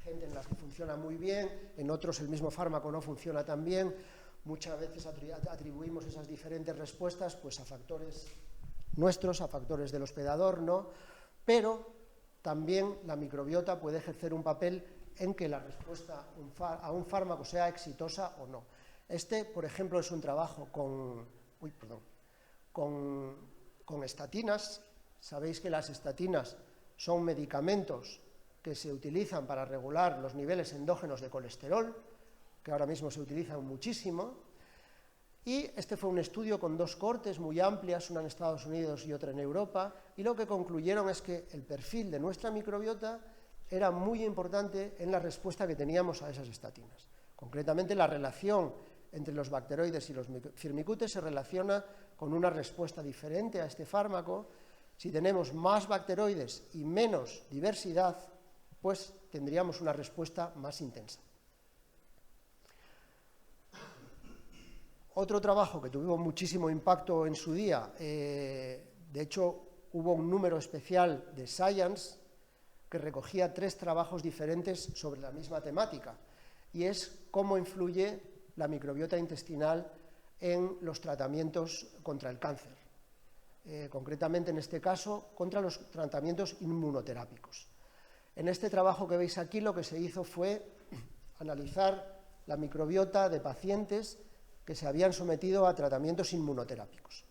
gente en las que funciona muy bien, en otros el mismo fármaco no funciona tan bien. Muchas veces atribuimos esas diferentes respuestas pues, a factores nuestros, a factores del hospedador, ¿no? Pero también la microbiota puede ejercer un papel en que la respuesta a un fármaco sea exitosa o no. Por ejemplo, es un trabajo con estatinas. Sabéis que las estatinas son medicamentos que se utilizan para regular los niveles endógenos de colesterol, que ahora mismo se utilizan muchísimo. Y este fue un estudio con 2 cohortes muy amplias, una en Estados Unidos y otra en Europa, y lo que concluyeron es que el perfil de nuestra microbiota era muy importante en la respuesta que teníamos a esas estatinas. Concretamente, la relación entre los bacteroides y los firmicutes se relaciona con una respuesta diferente a este fármaco Si tenemos más bacteroides y menos diversidad, pues tendríamos una respuesta más intensa. Otro trabajo que tuvo muchísimo impacto en su día, de hecho hubo un número especial de Science que recogía 3 trabajos diferentes sobre la misma temática, y es cómo influye la microbiota intestinal en los tratamientos contra el cáncer, concretamente en este caso contra los tratamientos inmunoterápicos. En este trabajo que veis aquí lo que se hizo fue analizar la microbiota de pacientes que se habían sometido a tratamientos inmunoterápicos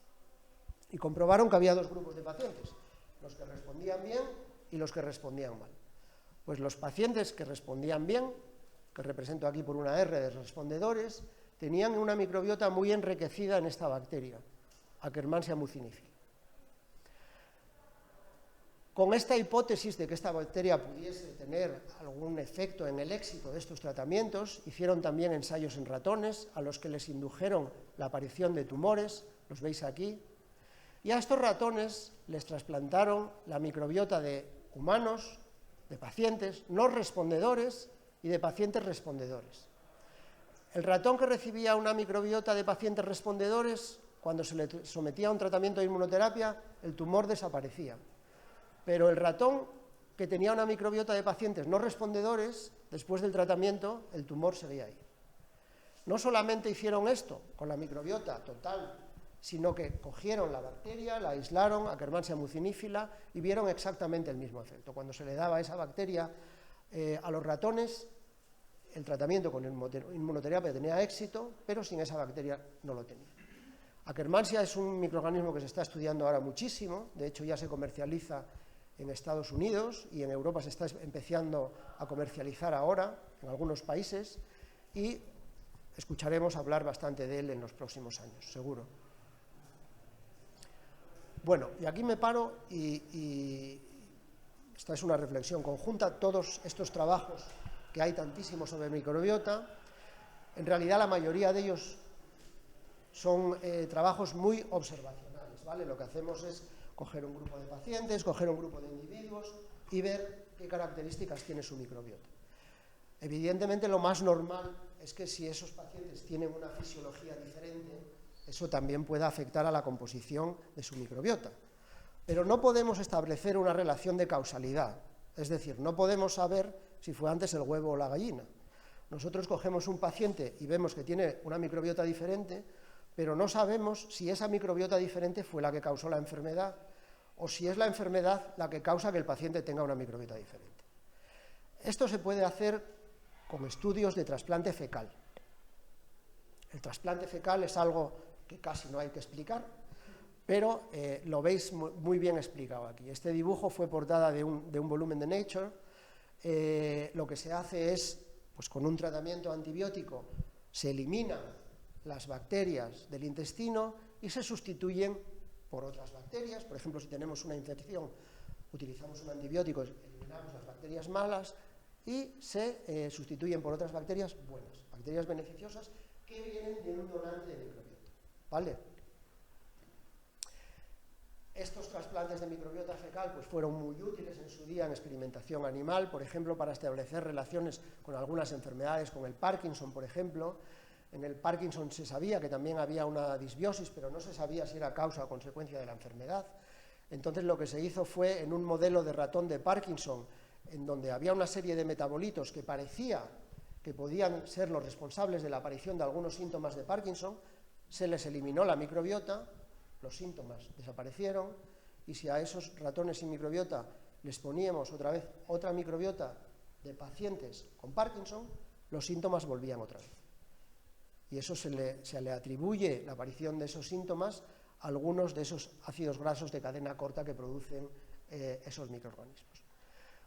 y comprobaron que había 2 grupos de pacientes, los que respondían bien y los que respondían mal. Pues los pacientes que respondían bien, que represento aquí por una R de respondedores, tenían una microbiota muy enriquecida en esta bacteria, Akkermansia mucinifila. Con esta hipótesis de que esta bacteria pudiese tener algún efecto en el éxito de estos tratamientos, hicieron también ensayos en ratones a los que les indujeron la aparición de tumores, los veis aquí, y a estos ratones les trasplantaron la microbiota de humanos, de pacientes no respondedores y de pacientes respondedores. El ratón que recibía una microbiota de pacientes respondedores, cuando se le sometía a un tratamiento de inmunoterapia, el tumor desaparecía. Pero el ratón que tenía una microbiota de pacientes no respondedores, después del tratamiento, el tumor seguía ahí. No solamente hicieron esto con la microbiota total, sino que cogieron la bacteria, la aislaron, Akkermansia mucinifila, y vieron exactamente el mismo efecto. Cuando se le daba esa bacteria a los ratones, el tratamiento con inmunoterapia tenía éxito, pero sin esa bacteria no lo tenía. Akkermansia es un microorganismo que se está estudiando ahora muchísimo, de hecho ya se comercializa en Estados Unidos y en Europa se está empezando a comercializar ahora en algunos países y escucharemos hablar bastante de él en los próximos años, seguro. Bueno, y aquí me paro y esta es una reflexión conjunta. Todos estos trabajos que hay tantísimos sobre microbiota, en realidad la mayoría de ellos son trabajos muy observacionales, ¿vale? Lo que hacemos es coger un grupo de pacientes, coger un grupo de individuos y ver qué características tiene su microbiota. Evidentemente lo más normal es que si esos pacientes tienen una fisiología diferente, eso también pueda afectar a la composición de su microbiota. Pero no podemos establecer una relación de causalidad, es decir, no podemos saber si fue antes el huevo o la gallina. Nosotros cogemos un paciente y vemos que tiene una microbiota diferente, pero no sabemos si esa microbiota diferente fue la que causó la enfermedad o si es la enfermedad la que causa que el paciente tenga una microbiota diferente. Esto se puede hacer con estudios de trasplante fecal. El trasplante fecal es algo que casi no hay que explicar, pero lo veis muy bien explicado aquí. Este dibujo fue portada de un volumen de Nature. Lo que se hace es, pues con un tratamiento antibiótico, se eliminan las bacterias del intestino y se sustituyen por otras bacterias. Por ejemplo, si tenemos una infección, utilizamos un antibiótico, eliminamos las bacterias malas y se sustituyen por otras bacterias buenas, bacterias beneficiosas que vienen de un donante de microbiota, ¿vale? Estos trasplantes de microbiota fecal pues, fueron muy útiles en su día en experimentación animal, por ejemplo, para establecer relaciones con algunas enfermedades, con el Parkinson, por ejemplo. En el Parkinson se sabía que también había una disbiosis, pero no se sabía si era causa o consecuencia de la enfermedad. Entonces lo que se hizo fue, en un modelo de ratón de Parkinson, en donde había una serie de metabolitos que parecía que podían ser los responsables de la aparición de algunos síntomas de Parkinson, se les eliminó la microbiota, los síntomas desaparecieron, y si a esos ratones sin microbiota les poníamos otra vez otra microbiota de pacientes con Parkinson, los síntomas volvían otra vez. Y eso se le atribuye la aparición de esos síntomas a algunos de esos ácidos grasos de cadena corta que producen esos microorganismos.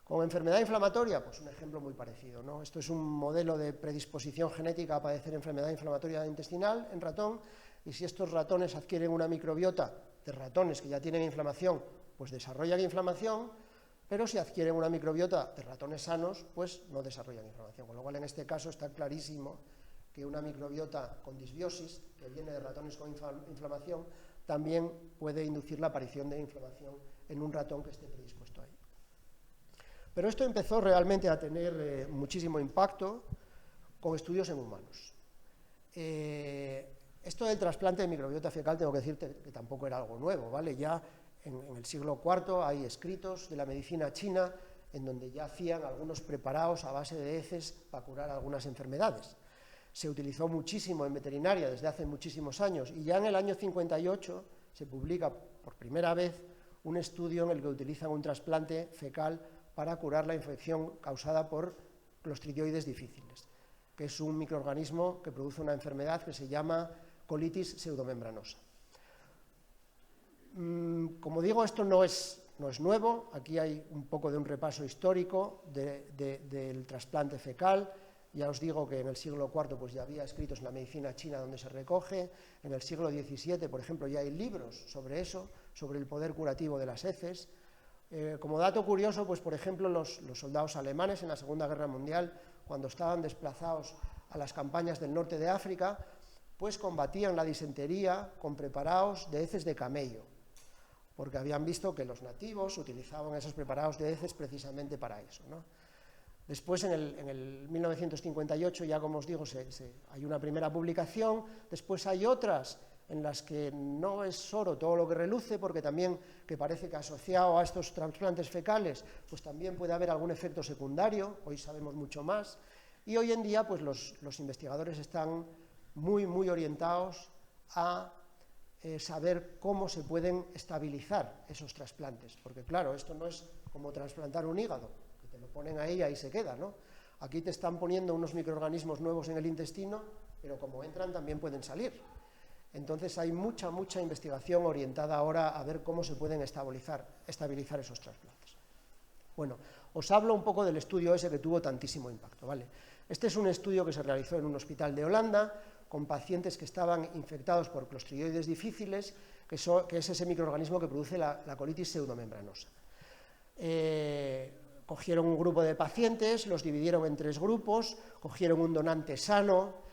Con enfermedad inflamatoria, pues un ejemplo muy parecido, ¿no? Esto es un modelo de predisposición genética a padecer enfermedad inflamatoria intestinal en ratón, y si estos ratones adquieren una microbiota de ratones que ya tienen inflamación, pues desarrollan inflamación, pero si adquieren una microbiota de ratones sanos, pues no desarrollan inflamación. Con lo cual, en este caso está clarísimo que una microbiota con disbiosis, que viene de ratones con inflamación, también puede inducir la aparición de inflamación en un ratón que esté predispuesto a ello. Pero esto empezó realmente a tener muchísimo impacto con estudios en humanos. Esto del trasplante de microbiota fecal, tengo que decirte que tampoco era algo nuevo, ¿vale? Ya en el siglo IV hay escritos de la medicina china en donde ya hacían algunos preparados a base de heces para curar algunas enfermedades. Se utilizó muchísimo en veterinaria desde hace muchísimos años y ya en el año 58 se publica por primera vez un estudio en el que utilizan un trasplante fecal para curar la infección causada por clostridioides difíciles, que es un microorganismo que produce una enfermedad que se llama colitis pseudomembranosa. Como digo, esto no es nuevo, aquí hay un poco de un repaso histórico del trasplante fecal. Ya os digo que en el siglo IV pues ya había escritos en la medicina china donde se recoge, en el siglo XVII, por ejemplo, ya hay libros sobre eso, sobre el poder curativo de las heces. Como dato curioso, pues por ejemplo, los soldados alemanes en la Segunda Guerra Mundial, cuando estaban desplazados a las campañas del norte de África, pues combatían la disentería con preparados de heces de camello, porque habían visto que los nativos utilizaban esos preparados de heces precisamente para eso, ¿no? Después, en el 1958, ya como os digo, hay una primera publicación, después hay otras en las que no es oro todo lo que reluce, porque también que parece que asociado a estos trasplantes fecales, pues también puede haber algún efecto secundario, hoy sabemos mucho más, y hoy en día pues los investigadores están muy orientados a saber cómo se pueden estabilizar esos trasplantes, porque claro, esto no es como trasplantar un hígado, que te lo ponen ahí y ahí se queda, ¿no? Aquí te están poniendo unos microorganismos nuevos en el intestino, pero como entran también pueden salir. Entonces hay mucha investigación orientada ahora a ver cómo se pueden estabilizar esos trasplantes. Bueno, os hablo un poco del estudio ese que tuvo tantísimo impacto, ¿vale? Este es un estudio que se realizó en un hospital de Holanda con pacientes que estaban infectados por clostridioides difíciles, que es ese microorganismo que produce la colitis pseudomembranosa. Cogieron un grupo de pacientes, los dividieron en 3 grupos, cogieron un donante sano,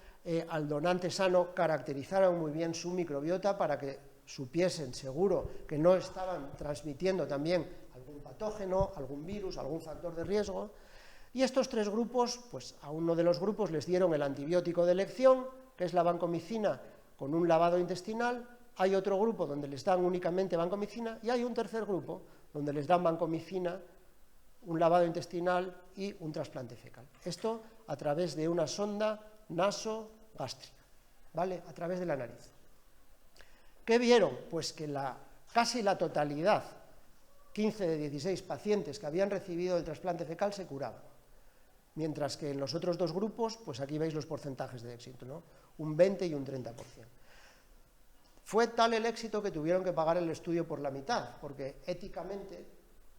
al donante sano caracterizaron muy bien su microbiota para que supiesen seguro que no estaban transmitiendo también algún patógeno, algún virus, algún factor de riesgo. Y estos 3 grupos, pues a uno de los grupos les dieron el antibiótico de elección, que es la vancomicina con un lavado intestinal. Hay otro grupo donde les dan únicamente vancomicina y hay un tercer grupo donde les dan vancomicina, un lavado intestinal y un trasplante fecal. Esto a través de una sonda nasogástrica, ¿vale? A través de la nariz. ¿Qué vieron? Pues que casi la totalidad, 15 de 16 pacientes que habían recibido el trasplante fecal se curaban. Mientras que en los otros 2 grupos, pues aquí veis los porcentajes de éxito, ¿no? Un 20 y un 30%. Fue tal el éxito que tuvieron que pagar el estudio por la mitad, porque éticamente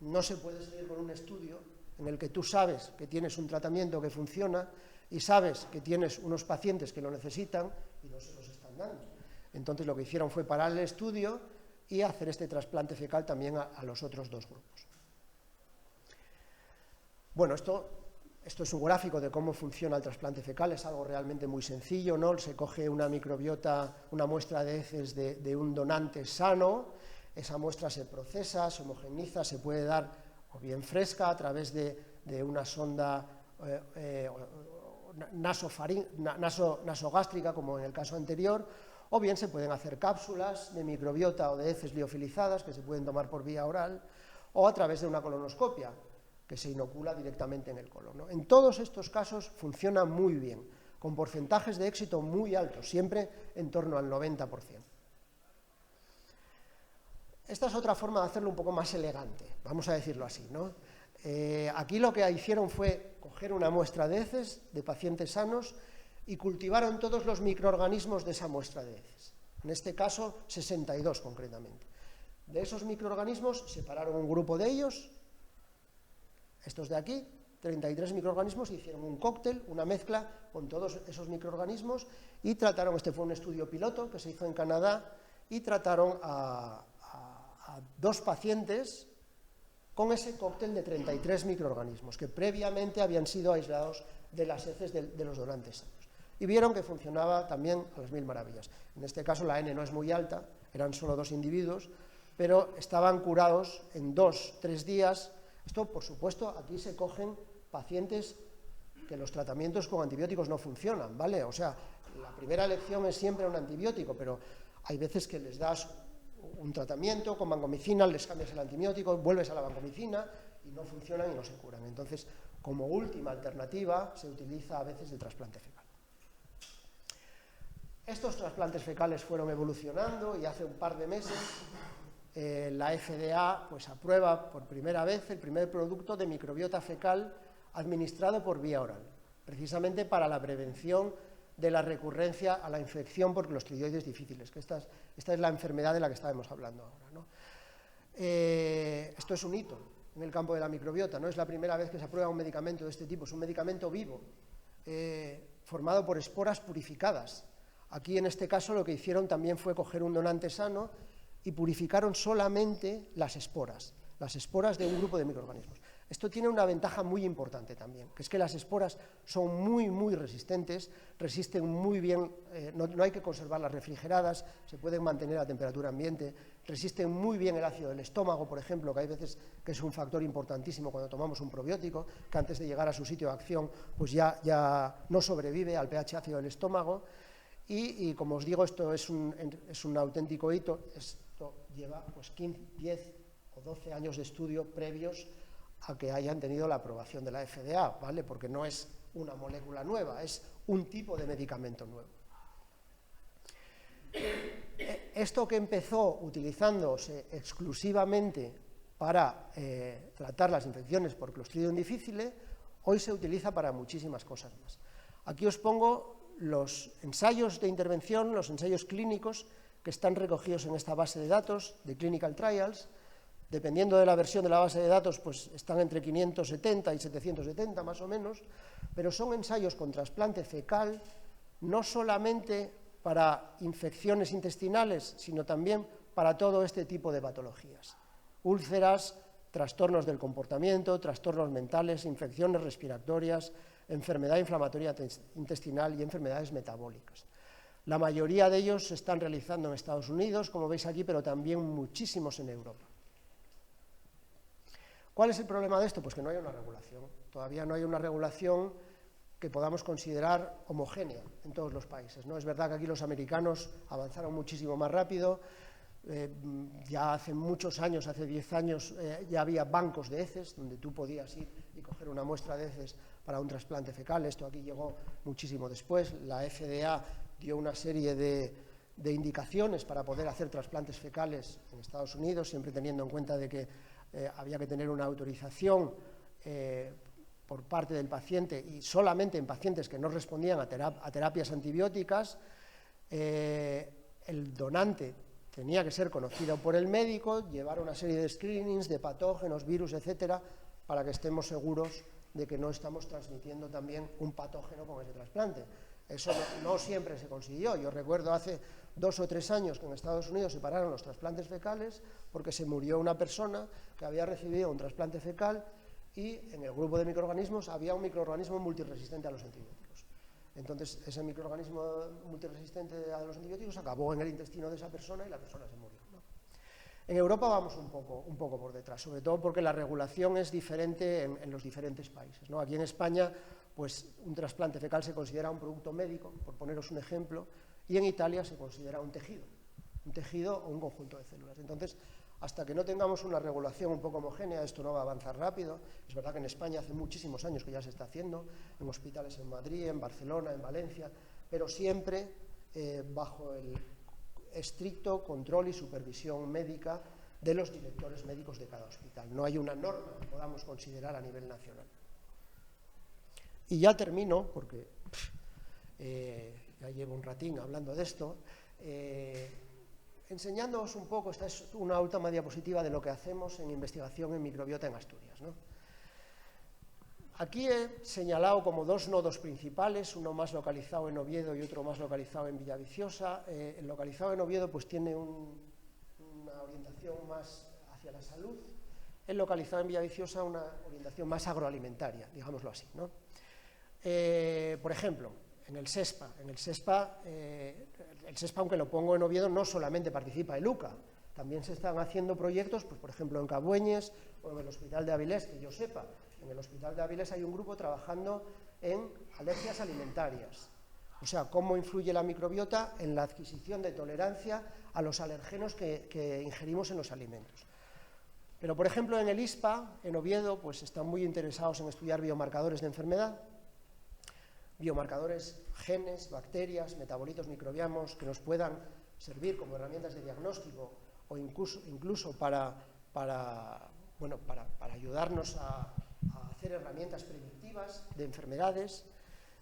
no se puede seguir con un estudio en el que tú sabes que tienes un tratamiento que funciona y sabes que tienes unos pacientes que lo necesitan y no se los están dando. Entonces lo que hicieron fue parar el estudio y hacer este trasplante fecal también a los otros 2 grupos. Bueno, esto es un gráfico de cómo funciona el trasplante fecal, es algo realmente muy sencillo, ¿no? Se coge una microbiota, una muestra de heces de un donante sano, esa muestra se procesa, se homogeniza, se puede dar o bien fresca a través de una sonda nasogástrica, como en el caso anterior, o bien se pueden hacer cápsulas de microbiota o de heces liofilizadas que se pueden tomar por vía oral, o a través de una colonoscopia, que se inocula directamente en el colon, ¿no? En todos estos casos funciona muy bien, con porcentajes de éxito muy altos, siempre en torno al 90%. Esta es otra forma de hacerlo un poco más elegante, vamos a decirlo así, ¿no? Aquí lo que hicieron fue coger una muestra de heces de pacientes sanos y cultivaron todos los microorganismos de esa muestra de heces, en este caso 62 concretamente. De esos microorganismos separaron un grupo de ellos, estos de aquí, 33 microorganismos, hicieron un cóctel, una mezcla con todos esos microorganismos y trataron, este fue un estudio piloto que se hizo en Canadá, y trataron a 2 pacientes con ese cóctel de 33 microorganismos que previamente habían sido aislados de las heces de los donantes sanos. Y vieron que funcionaba también a las 1000 maravillas. En este caso la N no es muy alta, eran solo 2 individuos, pero estaban curados en 2-3 días. Esto, por supuesto, aquí se cogen pacientes que los tratamientos con antibióticos no funcionan, ¿vale? O sea, la primera elección es siempre un antibiótico, pero hay veces que les das un tratamiento con vancomicina, les cambias el antibiótico, vuelves a la vancomicina y no funcionan y no se curan. Entonces, como última alternativa, se utiliza a veces el trasplante fecal. Estos trasplantes fecales fueron evolucionando y hace un par de meses la FDA pues, aprueba por primera vez el primer producto de microbiota fecal administrado por vía oral, precisamente para la prevención de la recurrencia a la infección por clostridioides difíciles, que esta es la enfermedad de la que estábamos hablando ahora, ¿no? Esto es un hito en el campo de la microbiota, no es la primera vez que se aprueba un medicamento de este tipo, es un medicamento vivo, formado por esporas purificadas. Aquí, en este caso, lo que hicieron también fue coger un donante sano y purificaron solamente las esporas de un grupo de microorganismos. Esto tiene una ventaja muy importante también, que es que las esporas son muy resistentes, resisten muy bien, no hay que conservarlas refrigeradas, se pueden mantener a temperatura ambiente, resisten muy bien el ácido del estómago, por ejemplo, que hay veces que es un factor importantísimo cuando tomamos un probiótico, que antes de llegar a su sitio de acción, pues ya no sobrevive al pH ácido del estómago. Y como os digo, esto es un auténtico hito. Esto lleva pues 10 o 12 años de estudio previos a que hayan tenido la aprobación de la FDA, ¿vale? Porque no es una molécula nueva, es un tipo de medicamento nuevo. Esto que empezó utilizándose exclusivamente para tratar las infecciones por Clostridium difficile, hoy se utiliza para muchísimas cosas más. Aquí os pongo los ensayos de intervención, los ensayos clínicos que están recogidos en esta base de datos de Clinical Trials. Dependiendo de la versión de la base de datos, pues están entre 570 y 770 más o menos, pero son ensayos con trasplante fecal, no solamente para infecciones intestinales, sino también para todo este tipo de patologías. Úlceras, trastornos del comportamiento, trastornos mentales, infecciones respiratorias, enfermedad inflamatoria intestinal y enfermedades metabólicas. La mayoría de ellos se están realizando en Estados Unidos, como veis aquí, pero también muchísimos en Europa. ¿Cuál es el problema de esto? Pues que no hay una regulación. Todavía no hay una regulación que podamos considerar homogénea en todos los países, ¿no? Es verdad que aquí los americanos avanzaron muchísimo más rápido. Ya hace muchos años, hace 10 años, ya había bancos de heces donde tú podías ir y coger una muestra de heces para un trasplante fecal. Esto aquí llegó muchísimo después. La FDA dio una serie de indicaciones para poder hacer trasplantes fecales en Estados Unidos, siempre teniendo en cuenta de que había que tener una autorización por parte del paciente y solamente en pacientes que no respondían a terapias antibióticas. El donante tenía que ser conocido por el médico, llevar una serie de screenings de patógenos, virus, etcétera, para que estemos seguros de que no estamos transmitiendo también un patógeno con ese trasplante. Eso no siempre se consiguió. Yo recuerdo hace 2 o 3 años que en Estados Unidos se pararon los trasplantes fecales porque se murió una persona que había recibido un trasplante fecal y en el grupo de microorganismos había un microorganismo multiresistente a los antibióticos. Entonces, ese microorganismo multiresistente a los antibióticos acabó en el intestino de esa persona y la persona se murió, ¿no? En Europa vamos un poco por detrás, sobre todo porque la regulación es diferente en los diferentes países, ¿no? Aquí en España, pues un trasplante fecal se considera un producto médico, por poneros un ejemplo, y en Italia se considera un tejido o un conjunto de células. Entonces, hasta que no tengamos una regulación un poco homogénea, esto no va a avanzar rápido. Es verdad que en España hace muchísimos años que ya se está haciendo, en hospitales en Madrid, en Barcelona, en Valencia, pero siempre bajo el estricto control y supervisión médica de los directores médicos de cada hospital. No hay una norma que podamos considerar a nivel nacional. Y ya termino, porque ya llevo un ratín hablando de esto, enseñándoos un poco. Esta es una última diapositiva de lo que hacemos en investigación en microbiota en Asturias, ¿no? Aquí he señalado como 2 nodos principales, uno más localizado en Oviedo y otro más localizado en Villaviciosa. El localizado en Oviedo pues tiene una orientación más hacia la salud, el localizado en Villaviciosa una orientación más agroalimentaria, digámoslo así, ¿no? Por ejemplo, en el SESPA, aunque lo pongo en Oviedo, no solamente participa el UCA, También se están haciendo proyectos, pues, por ejemplo, en Cabueñes o en el Hospital de Avilés, que yo sepa. En el Hospital de Avilés hay un grupo trabajando en alergias alimentarias. O sea, cómo influye la microbiota en la adquisición de tolerancia a los alergenos que ingerimos en los alimentos. Pero, por ejemplo, en el ISPA, en Oviedo, pues están muy interesados en estudiar biomarcadores de enfermedad, biomarcadores, genes, bacterias, metabolitos microbianos que nos puedan servir como herramientas de diagnóstico o incluso para ayudarnos a hacer herramientas predictivas de enfermedades.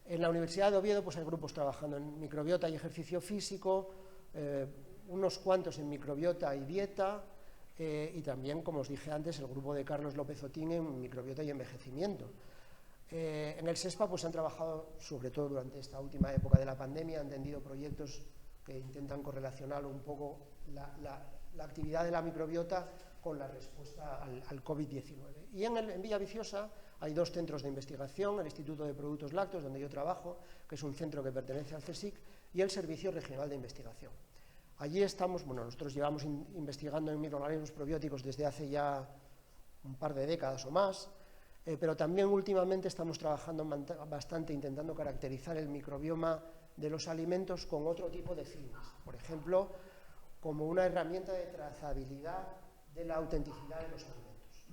En la Universidad de Oviedo pues hay grupos trabajando en microbiota y ejercicio físico, unos cuantos en microbiota y dieta, y también, como os dije antes, el grupo de Carlos López Otín en microbiota y envejecimiento. En el SESPA pues han trabajado, sobre todo durante esta última época de la pandemia, han tendido proyectos que intentan correlacionar un poco la actividad de la microbiota con la respuesta al COVID-19. Y en Villaviciosa hay dos centros de investigación, el Instituto de Productos Lácteos, donde yo trabajo, que es un centro que pertenece al CSIC, y el Servicio Regional de Investigación. Allí estamos, nosotros llevamos investigando en microorganismos probióticos desde hace ya un par de décadas o más, pero también últimamente estamos trabajando bastante intentando caracterizar el microbioma de los alimentos con otro tipo de fines. Por ejemplo, como una herramienta de trazabilidad de la autenticidad de los alimentos.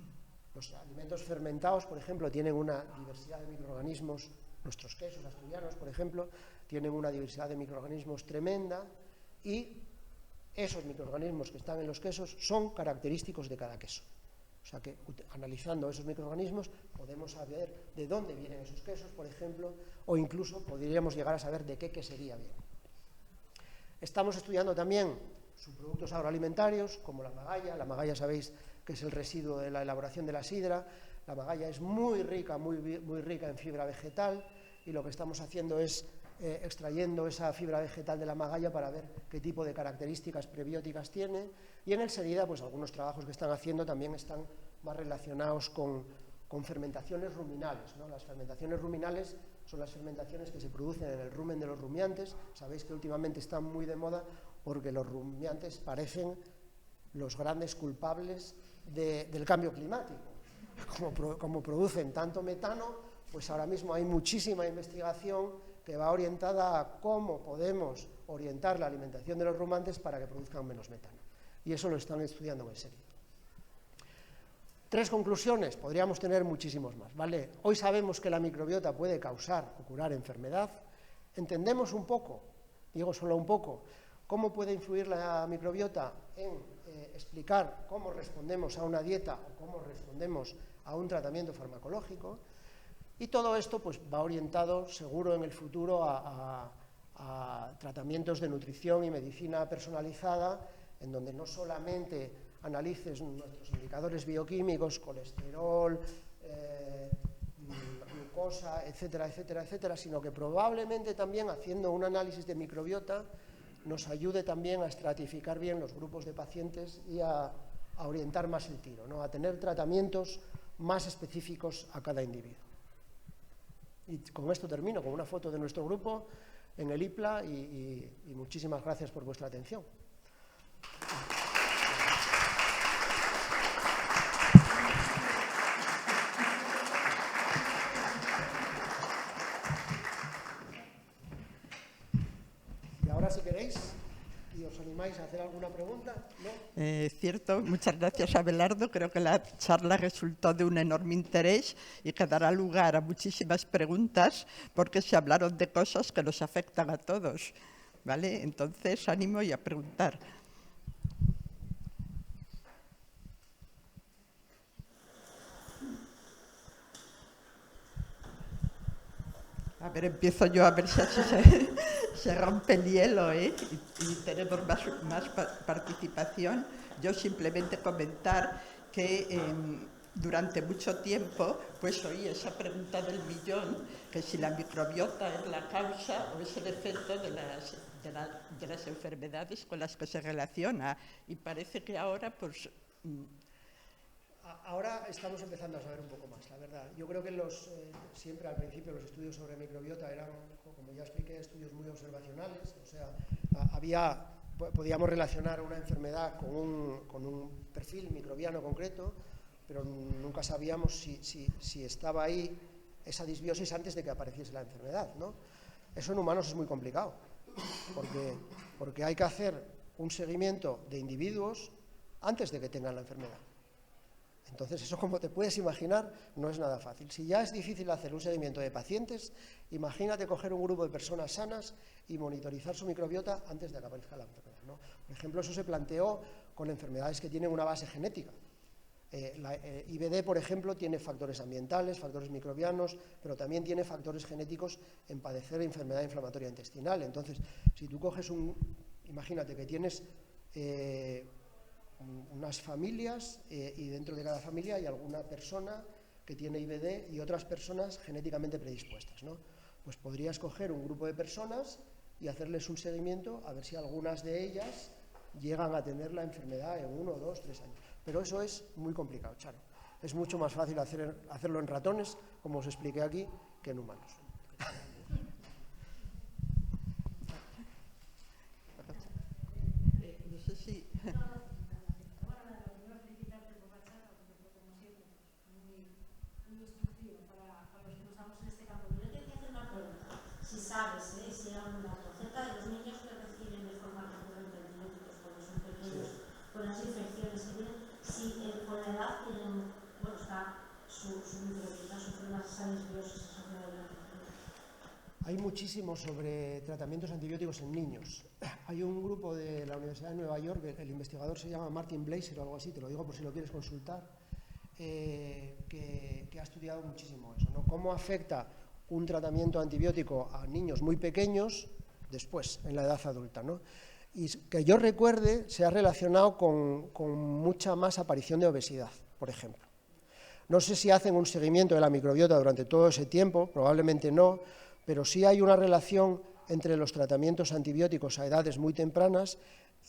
Los alimentos fermentados, por ejemplo, tienen una diversidad de microorganismos, nuestros quesos asturianos, por ejemplo, tienen una diversidad de microorganismos tremenda, y esos microorganismos que están en los quesos son característicos de cada queso. O sea que, analizando esos microorganismos, podemos saber de dónde vienen esos quesos, por ejemplo, o incluso podríamos llegar a saber de qué quesería viene. Estamos estudiando también subproductos agroalimentarios, como la magalla. La magalla, sabéis que es el residuo de la elaboración de la sidra. La magalla es muy rica en fibra vegetal, y lo que estamos haciendo es extrayendo esa fibra vegetal de la magalla para ver qué tipo de características prebióticas tiene. Y en el SEDIDA, pues algunos trabajos que están haciendo también están más relacionados con fermentaciones ruminales, ¿no? Las fermentaciones ruminales son las fermentaciones que se producen en el rumen de los rumiantes. Sabéis que últimamente están muy de moda porque los rumiantes parecen los grandes culpables del cambio climático. Como producen tanto metano, pues ahora mismo hay muchísima investigación que va orientada a cómo podemos orientar la alimentación de los rumiantes para que produzcan menos metano. Y eso lo están estudiando en serio. 3 conclusiones, podríamos tener muchísimos más, ¿vale? Hoy sabemos que la microbiota puede causar o curar enfermedad. Entendemos un poco, digo solo un poco, cómo puede influir la microbiota en explicar cómo respondemos a una dieta o cómo respondemos a un tratamiento farmacológico. Y todo esto pues, va orientado, seguro, en el futuro a tratamientos de nutrición y medicina personalizada, en donde no solamente analices nuestros indicadores bioquímicos, colesterol, glucosa, etcétera, etcétera, etcétera, sino que probablemente también, haciendo un análisis de microbiota, nos ayude también a estratificar bien los grupos de pacientes y a orientar más el tiro, ¿no? A tener tratamientos más específicos a cada individuo. Y con esto termino, con una foto de nuestro grupo en el IPLA, y muchísimas gracias por vuestra atención. Y ahora, si queréis, y os animáis a hacer alguna pregunta, ¿no? Cierto, muchas gracias, Abelardo. Creo que la charla resultó de un enorme interés y que dará lugar a muchísimas preguntas, porque se hablaron de cosas que nos afectan a todos, ¿vale? Entonces, ánimo y a preguntar. A ver, empiezo yo a ver si así se rompe el hielo, ¿eh? Y tenemos más participación. Yo simplemente comentar que durante mucho tiempo pues oí esa pregunta del millón, que si la microbiota es la causa o es el efecto de las enfermedades con las que se relaciona. Y parece que ahora pues... Ahora estamos empezando a saber un poco más, la verdad. Yo creo que siempre al principio los estudios sobre microbiota eran, como ya expliqué, estudios muy observacionales. O sea, había podíamos relacionar una enfermedad con un perfil microbiano concreto, pero nunca sabíamos si estaba ahí esa disbiosis antes de que apareciese la enfermedad, ¿no? Eso en humanos es muy complicado, porque hay que hacer un seguimiento de individuos antes de que tengan la enfermedad. Entonces, eso, como te puedes imaginar, no es nada fácil. Si ya es difícil hacer un seguimiento de pacientes, imagínate coger un grupo de personas sanas y monitorizar su microbiota antes de que aparezca la enfermedad, ¿no? Por ejemplo, eso se planteó con enfermedades que tienen una base genética. La IBD, por ejemplo, tiene factores ambientales, factores microbianos, pero también tiene factores genéticos en padecer enfermedad inflamatoria intestinal. Entonces, si tú coges imagínate que tienes unas familias y dentro de cada familia hay alguna persona que tiene IBD y otras personas genéticamente predispuestas, ¿no? Pues podrías coger un grupo de personas y hacerles un seguimiento a ver si algunas de ellas llegan a tener la enfermedad en 1, 2, 3 años. Pero eso es muy complicado, Charo. Es mucho más fácil hacerlo en ratones, como os expliqué aquí, que en humanos. No sé si... Si sabes, si hay algún dato acerca de los niños que reciben de forma recurrente antibióticos cuando son pequeños, con las infecciones que tienen, si con la edad tienen, bueno, está su microbiota, sufren esa disbiosis asociada a la infección. Hay muchísimo sobre tratamientos antibióticos en niños. Hay un grupo de la Universidad de Nueva York, el investigador se llama Martin Blaser o algo así, te lo digo por si lo quieres consultar, que ha estudiado muchísimo eso, ¿no? Cómo afecta un tratamiento antibiótico a niños muy pequeños después, en la edad adulta, ¿no? Y que yo recuerde, se ha relacionado con mucha más aparición de obesidad, por ejemplo. No sé si hacen un seguimiento de la microbiota durante todo ese tiempo, probablemente no, pero sí hay una relación entre los tratamientos antibióticos a edades muy tempranas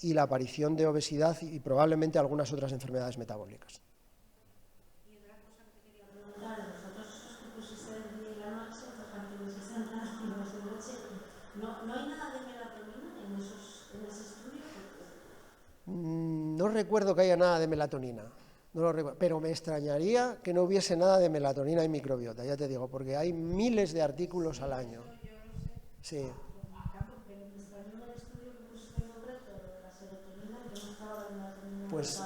y la aparición de obesidad y probablemente algunas otras enfermedades metabólicas. Y otra cosa que te quería preguntar, vosotros que pusiste el día y la noche, por ejemplo, de 60 años de noche, ¿no hay nada de melatonina en ese estudio? No recuerdo que haya nada de melatonina, no lo recuerdo, pero me extrañaría que no hubiese nada de melatonina en microbiota, ya te digo, porque hay miles de artículos al año. Sí. Pero me extrañó el estudio que pusiste en concreto de la serotonina y que no estaba la melatonina. Pues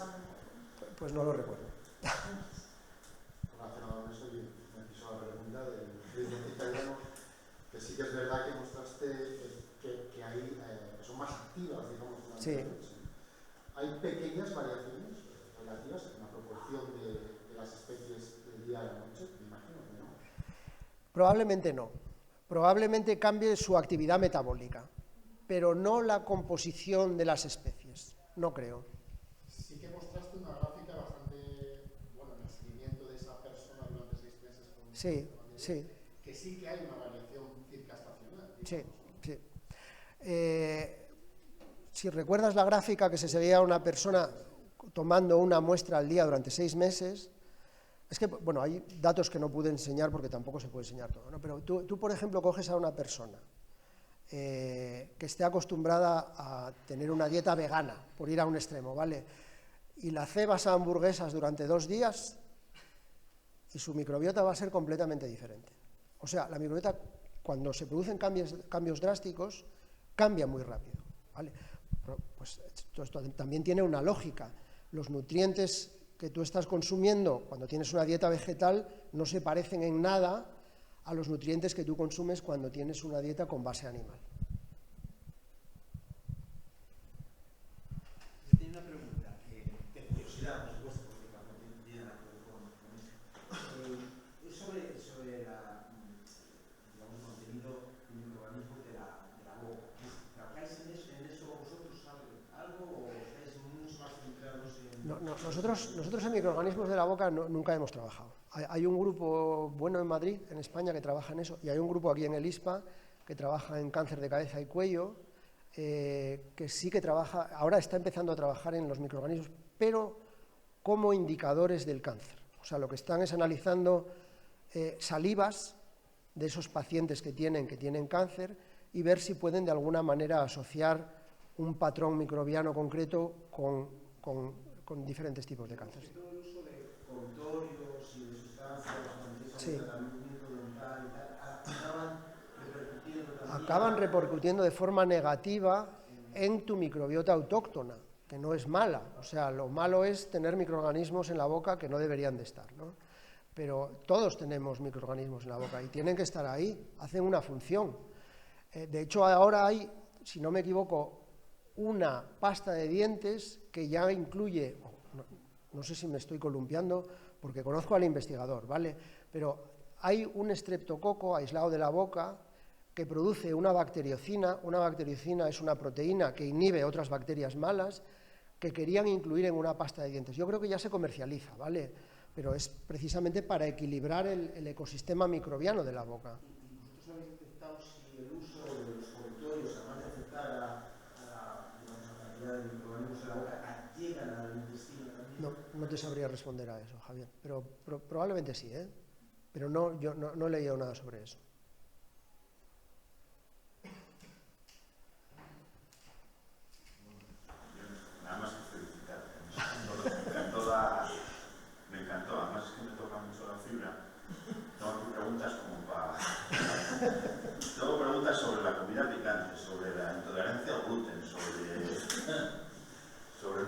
no lo recuerdo. Relacionado con eso, me hizo la pregunta del ritmo italiano, que sí que es verdad que mostraste que hay, son más activas, digamos, durante Sí. la noche. Hay pequeñas variaciones relativas en la proporción de las especies del día a la noche, me imagino que no. Probablemente no. Probablemente cambie su actividad metabólica, pero no la composición de las especies, no creo. Sí que mostraste una gráfica bastante, bueno, en el seguimiento de esa persona durante 6 meses. Sí, sí. Que sí que hay una variación circastacional. Sí, sí. Si recuerdas la gráfica que se seguía a una persona tomando una muestra al día durante 6 meses, es que, bueno, hay datos que no pude enseñar porque tampoco se puede enseñar todo, ¿no? Pero tú, por ejemplo, coges a una persona que esté acostumbrada a tener una dieta vegana, por ir a un extremo, ¿vale? Y la cebas a hamburguesas durante 2 días y su microbiota va a ser completamente diferente. O sea, la microbiota, cuando se producen cambios drásticos, cambia muy rápido, ¿vale? Pues esto también tiene una lógica. Los nutrientes que tú estás consumiendo cuando tienes una dieta vegetal no se parecen en nada a los nutrientes que tú consumes cuando tienes una dieta con base animal. Yo tenía una pregunta, de curiosidad, por supuesto, porque también tiene nada que ver con eso. Sobre digamos, el contenido de microorganismos de la boca. ¿Trabajáis en eso vosotros algo o estáis mucho más centrados en...? Nosotros en microorganismos de la boca nunca hemos trabajado. Hay un grupo bueno en Madrid, en España, que trabaja en eso, y hay un grupo aquí en el ISPA que trabaja en cáncer de cabeza y cuello, que sí que trabaja, ahora está empezando a trabajar en los microorganismos, pero como indicadores del cáncer. O sea, lo que están es analizando salivas de esos pacientes que tienen cáncer y ver si pueden de alguna manera asociar un patrón microbiano concreto con diferentes tipos de cáncer. Todo el uso de contorios y de sustancias Sí. tratamiento dental y tal, acaban repercutiendo de forma negativa en tu microbiota autóctona, que no es mala. O sea, lo malo es tener microorganismos en la boca que no deberían de estar, ¿no? Pero todos tenemos microorganismos en la boca y tienen que estar ahí, hacen una función. De hecho, ahora hay, si no me equivoco, una pasta de dientes que ya incluye, no sé si me estoy columpiando, porque conozco al investigador, ¿vale? Pero hay un estreptococo aislado de la boca que produce una bacteriocina. Una bacteriocina es una proteína que inhibe otras bacterias malas que querían incluir en una pasta de dientes. Yo creo que ya se comercializa, ¿vale? Pero es precisamente para equilibrar el ecosistema microbiano de la boca. ¿Y vosotros habéis detectado si el uso de los contorios, además de afectar a la cantidad de microorganismos en la boca, llegan al intestino también? No te sabría responder a eso, Javier, pero probablemente sí, ¿eh? Pero yo no he leído nada sobre eso. Nada más que felicitar. Me encantó, además es que me toca mucho la fibra. Tengo aquí preguntas como para... Tengo preguntas sobre la comida picante, sobre la intolerancia al gluten, sobre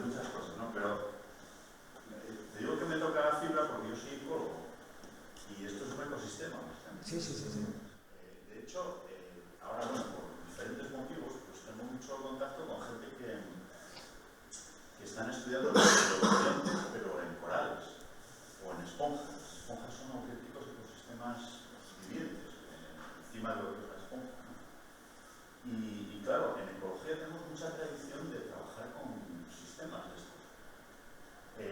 muchas cosas, ¿no? Pero te digo que me toca la fibra porque yo soy ecólogo y esto es un ecosistema. Sí. De hecho, ahora, bueno, por diferentes motivos, pues tengo mucho contacto con gente que están estudiando los pero en corales o en esponjas. Las esponjas son auténticos ecosistemas vivientes, encima de lo que es la esponja, ¿no? Y claro, en ecología tenemos mucha tradición de trabajar con sistemas de estos,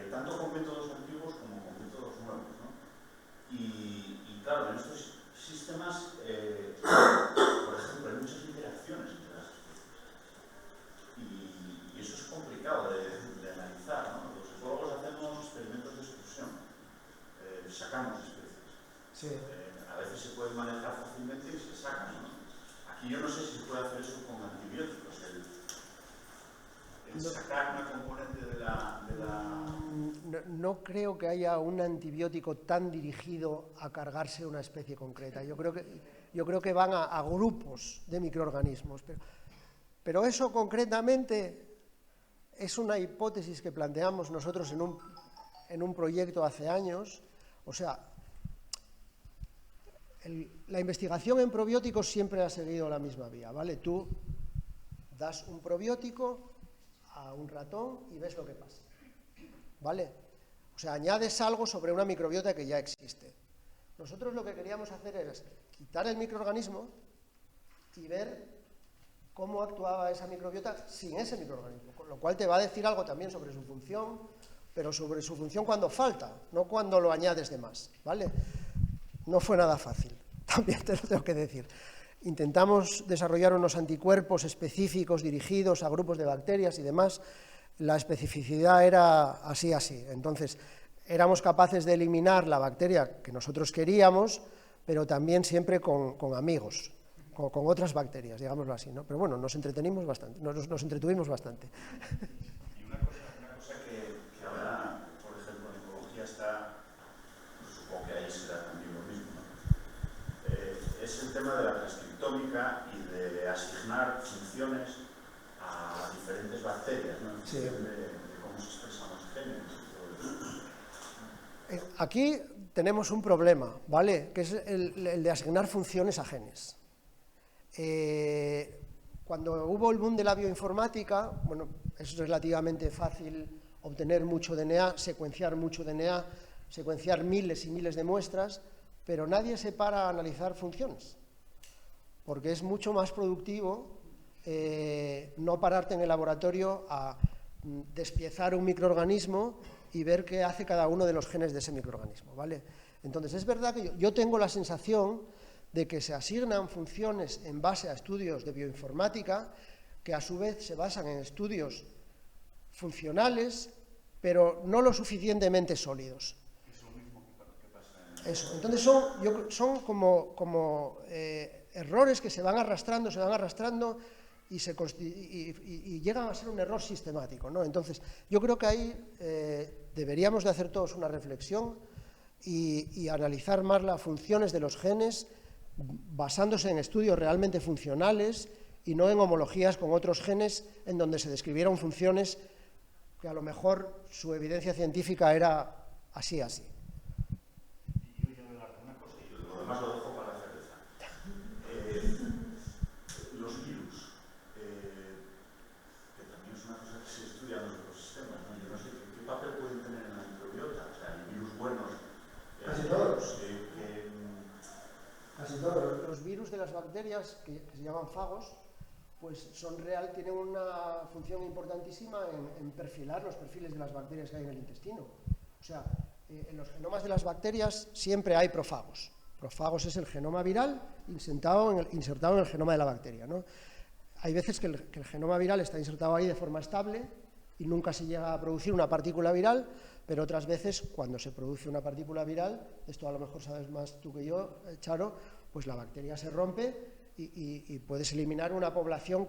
tanto con métodos antiguos como con métodos nuevos, ¿no? Y claro, en estos sistemas, por ejemplo, hay muchas interacciones entre las especies. Y eso es complicado de analizar, ¿no? Los ecólogos hacemos experimentos de exclusión, sacamos especies. Sí. A veces se pueden manejar fácilmente y se sacan, ¿no? Aquí yo no sé si se puede hacer eso con antibióticos, el sacar una componente de la... No creo que haya un antibiótico tan dirigido a cargarse una especie concreta. Yo creo que van a grupos de microorganismos. Pero eso concretamente es una hipótesis que planteamos nosotros en un proyecto hace años. O sea, la investigación en probióticos siempre ha seguido la misma vía, ¿vale? Tú das un probiótico a un ratón y ves lo que pasa, ¿vale? O sea, añades algo sobre una microbiota que ya existe. Nosotros lo que queríamos hacer es quitar el microorganismo y ver cómo actuaba esa microbiota sin ese microorganismo, con lo cual te va a decir algo también sobre su función, pero sobre su función cuando falta, no cuando lo añades de más, ¿vale? No fue nada fácil, también te lo tengo que decir. Intentamos desarrollar unos anticuerpos específicos dirigidos a grupos de bacterias y demás. La especificidad era así. Entonces, éramos capaces de eliminar la bacteria que nosotros queríamos, pero también siempre con amigos, con otras bacterias, digámoslo así, ¿no? Pero bueno, nos entretuvimos bastante. Y una cosa que ahora, por ejemplo, en ecología está, supongo que ahí será también lo mismo, ¿no? Es el tema de la transcriptómica y de asignar funciones a diferentes bacterias, ¿no? Sí. De cómo se expresan los genes y todo eso. Aquí tenemos un problema, ¿vale? Que es el de asignar funciones a genes. Cuando hubo el boom de la bioinformática, bueno, es relativamente fácil obtener mucho DNA, secuenciar mucho DNA, secuenciar miles y miles de muestras, pero nadie se para a analizar funciones, porque es mucho más productivo no pararte en el laboratorio a despiezar un microorganismo y ver qué hace cada uno de los genes de ese microorganismo, ¿vale? Entonces, es verdad que yo tengo la sensación de que se asignan funciones en base a estudios de bioinformática que a su vez se basan en estudios funcionales, pero no lo suficientemente sólidos. Es lo mismo que pasa en... Eso. Entonces son como errores que se van arrastrando y llegan a ser un error sistemático, ¿no? Entonces, yo creo que ahí deberíamos de hacer todos una reflexión y analizar más las funciones de los genes basándose en estudios realmente funcionales y no en homologías con otros genes en donde se describieron funciones que a lo mejor su evidencia científica era así. Yo voy a hablar de una cosa y lo demás lo dejo para la cerveza. Los virus, que también es una cosa que se estudia en los ecosistemas, ¿no? Yo no sé qué papel pueden tener en la microbiota, o sea, hay virus buenos. Casi todos. Casi todos. Los virus de las bacterias, que se llaman fagos, pues tienen una función importantísima en perfilar los perfiles de las bacterias que hay en el intestino. O sea, en los genomas de las bacterias siempre hay profagos. Profagos es el genoma viral insertado en el genoma de la bacteria, ¿no? Hay veces que el genoma viral está insertado ahí de forma estable y nunca se llega a producir una partícula viral, pero otras veces cuando se produce una partícula viral, esto a lo mejor sabes más tú que yo, Charo, pues la bacteria se rompe y puedes eliminar una población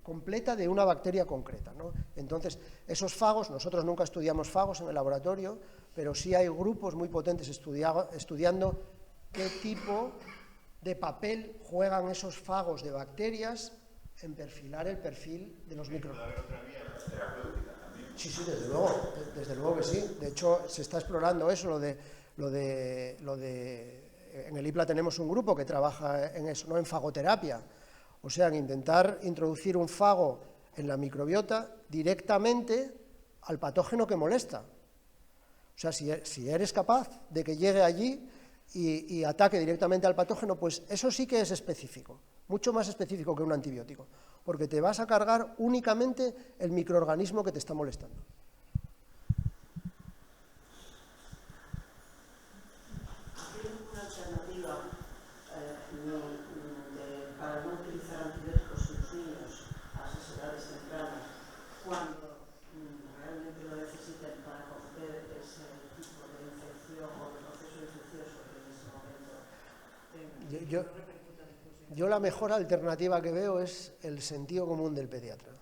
completa de una bacteria concreta, ¿no? Entonces, esos fagos, nosotros nunca estudiamos fagos en el laboratorio, pero sí hay grupos muy potentes estudiando qué tipo de papel juegan esos fagos de bacterias en perfilar el perfil de los microorganismos. ¿Puede haber otra vía terapéutica también? Sí, desde luego que sí. De hecho, se está explorando eso, en el IPLA tenemos un grupo que trabaja en eso, ¿no? En fagoterapia, o sea, en intentar introducir un fago en la microbiota directamente al patógeno que molesta. O sea, si eres capaz de que llegue allí y ataque directamente al patógeno, pues eso sí que es específico, mucho más específico que un antibiótico, porque te vas a cargar únicamente el microorganismo que te está molestando. Para no utilizar antibióticos en los niños a esas edades tempranas, cuando realmente lo necesiten para cometer ese tipo de infección o de proceso infeccioso que en ese momento yo la mejor alternativa que veo es el sentido común del pediatra.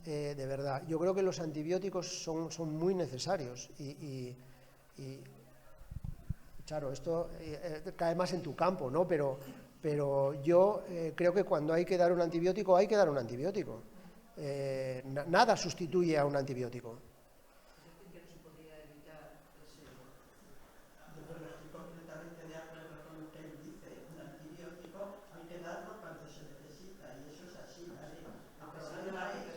De verdad, yo creo que los antibióticos son muy necesarios y claro, esto cae más en tu campo, ¿no? Pero yo creo que cuando hay que dar un antibiótico, hay que dar un antibiótico. Nada sustituye a un antibiótico. Yo estoy completamente de acuerdo con lo que él dice. Un antibiótico hay que darlo cuando se necesita, y eso es así, ¿vale? El problema es,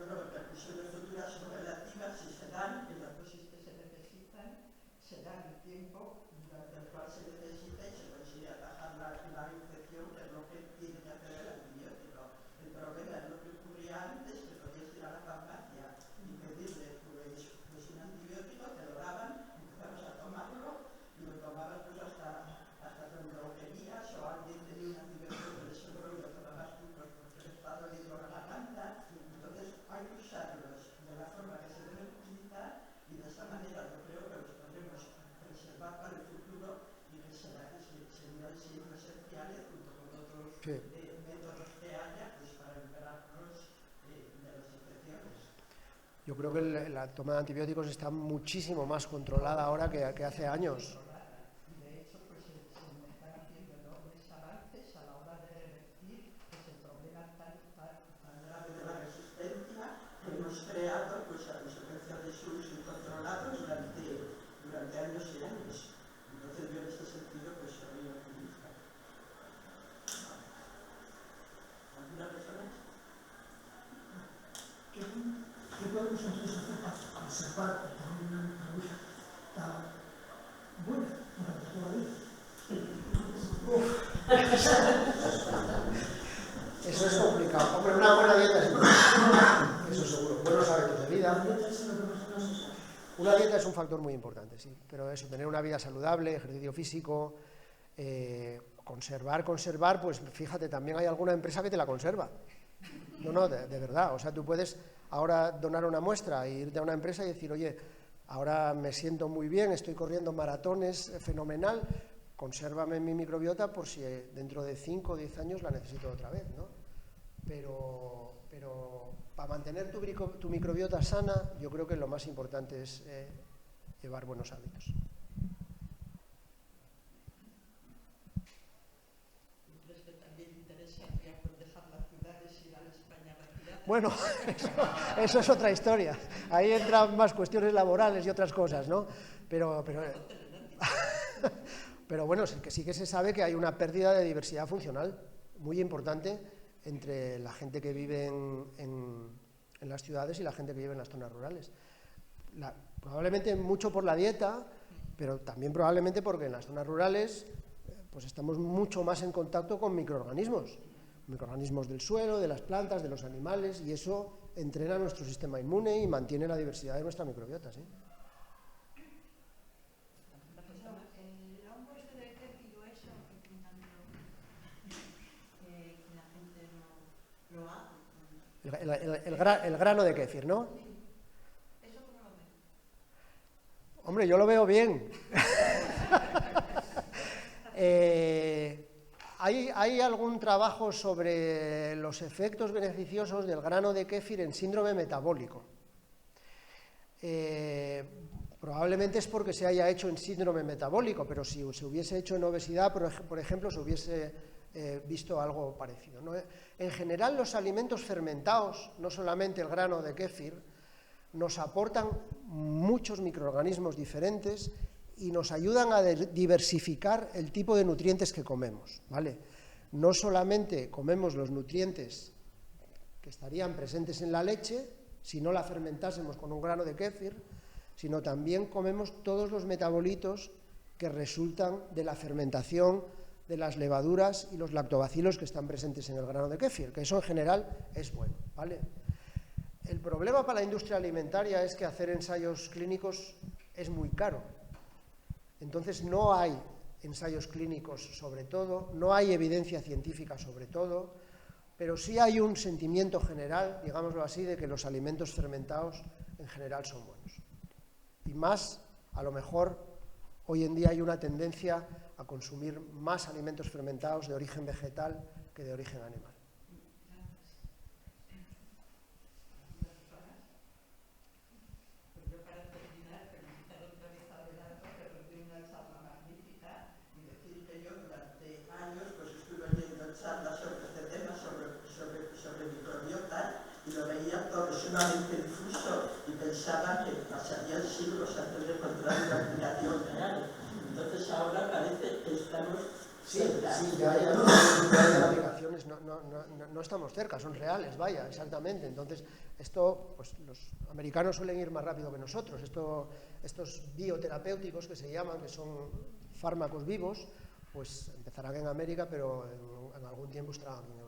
bueno, repercusiones futuras son relativas si se dan en las dosis que se necesitan, se dan el tiempo durante el cual se necesita y se consigue atajar la infección, que es lo que tiene que hacer el antibiótico. El problema es lo que ocurría antes, que podías ir a la farmacia y pedirle pues un antibiótico, te lo daban, empezabas a tomarlo y lo tomabas pues hasta cuando lo querías, o alguien tenía un antibiótico que le sobró y lo tomabas tú pues, porque le estaba doliendo la garganta. Entonces hay que usarlos de la forma que se deben utilizar y de esta manera yo creo que los podremos preservar para el futuro y que seguirán siendo esenciales junto con otros métodos que haya pues, para liberarnos de las infecciones. Yo creo que la toma de antibióticos está muchísimo más controlada ahora que hace años. Y de hecho, pues se están haciendo enormes avances a la hora de revertir ese problema tan grave de la resistencia que hemos creado pues, a consecuencia de su uso incontrolado durante años y años. Entonces yo en este sentido pues soy optimista. ¿Alguna persona? ¿Qué podemos entonces hacer para conservar una vida tan buena durante toda la vida? Eso es complicado. Hombre, una buena dieta es importante. Eso seguro. Buenos hábitos de vida. Una dieta es un factor muy importante, sí. Pero eso, tener una vida saludable, ejercicio físico, conservar, pues fíjate, también hay alguna empresa que te la conserva. No, de verdad. O sea, tú puedes ahora donar una muestra e irte a una empresa y decir, oye, ahora me siento muy bien, estoy corriendo maratones, fenomenal, consérvame mi microbiota por si dentro de 5 o 10 años la necesito otra vez, ¿no? Pero para mantener tu microbiota sana, yo creo que lo más importante es llevar buenos hábitos. ¿Crees que también interesaría pues, dejar las ciudades y ir a la España vaciada? Bueno, eso es otra historia. Ahí entran más cuestiones laborales y otras cosas, ¿no? Pero bueno, sí que se sabe que hay una pérdida de diversidad funcional muy importante entre la gente que vive en las ciudades y la gente que vive en las zonas rurales. Probablemente mucho por la dieta, pero también probablemente porque en las zonas rurales pues estamos mucho más en contacto con microorganismos del suelo, de las plantas, de los animales, y eso entrena nuestro sistema inmune y mantiene la diversidad de nuestra microbiota, ¿sí? El hongo este de kéfir o eso, que tanto que la gente no hace. El grano de kéfir, ¿no? ¿Eso cómo lo ven? Hombre, yo lo veo bien. ¿Hay algún trabajo sobre los efectos beneficiosos del grano de kéfir en síndrome metabólico? Probablemente es porque se haya hecho en síndrome metabólico, pero si se hubiese hecho en obesidad, por ejemplo, se hubiese visto algo parecido, ¿no? En general, los alimentos fermentados, no solamente el grano de kéfir, nos aportan muchos microorganismos diferentes y nos ayudan a diversificar el tipo de nutrientes que comemos, ¿vale? No solamente comemos los nutrientes que estarían presentes en la leche, si no la fermentásemos con un grano de kéfir, sino también comemos todos los metabolitos que resultan de la fermentación de las levaduras y los lactobacilos que están presentes en el grano de kéfir, que eso en general es bueno, ¿vale? El problema para la industria alimentaria es que hacer ensayos clínicos es muy caro. Entonces no hay ensayos clínicos sobre todo, no hay evidencia científica sobre todo, pero sí hay un sentimiento general, digámoslo así, de que los alimentos fermentados en general son buenos. Y más, a lo mejor, hoy en día hay una tendencia a consumir más alimentos fermentados de origen vegetal que de origen animal. Yo para terminar, felicitar otra vez a Abelardo, que nos dio una charla magnífica, y decir que yo durante años pues estuve oyendo charlas sobre este tema, sobre microbiota, y lo veía todo sumamente difuso y pensaba que pasarían siglos antes de encontrar una aplicación real. Entonces ahora parece que estamos cerca. Sí, ya hay aplicaciones, no estamos cerca, son reales, vaya, exactamente. Entonces, esto, pues los americanos suelen ir más rápido que nosotros. Estos bioterapéuticos que se llaman, que son fármacos vivos, pues empezarán en América, pero en algún tiempo estarán aquí en Europa.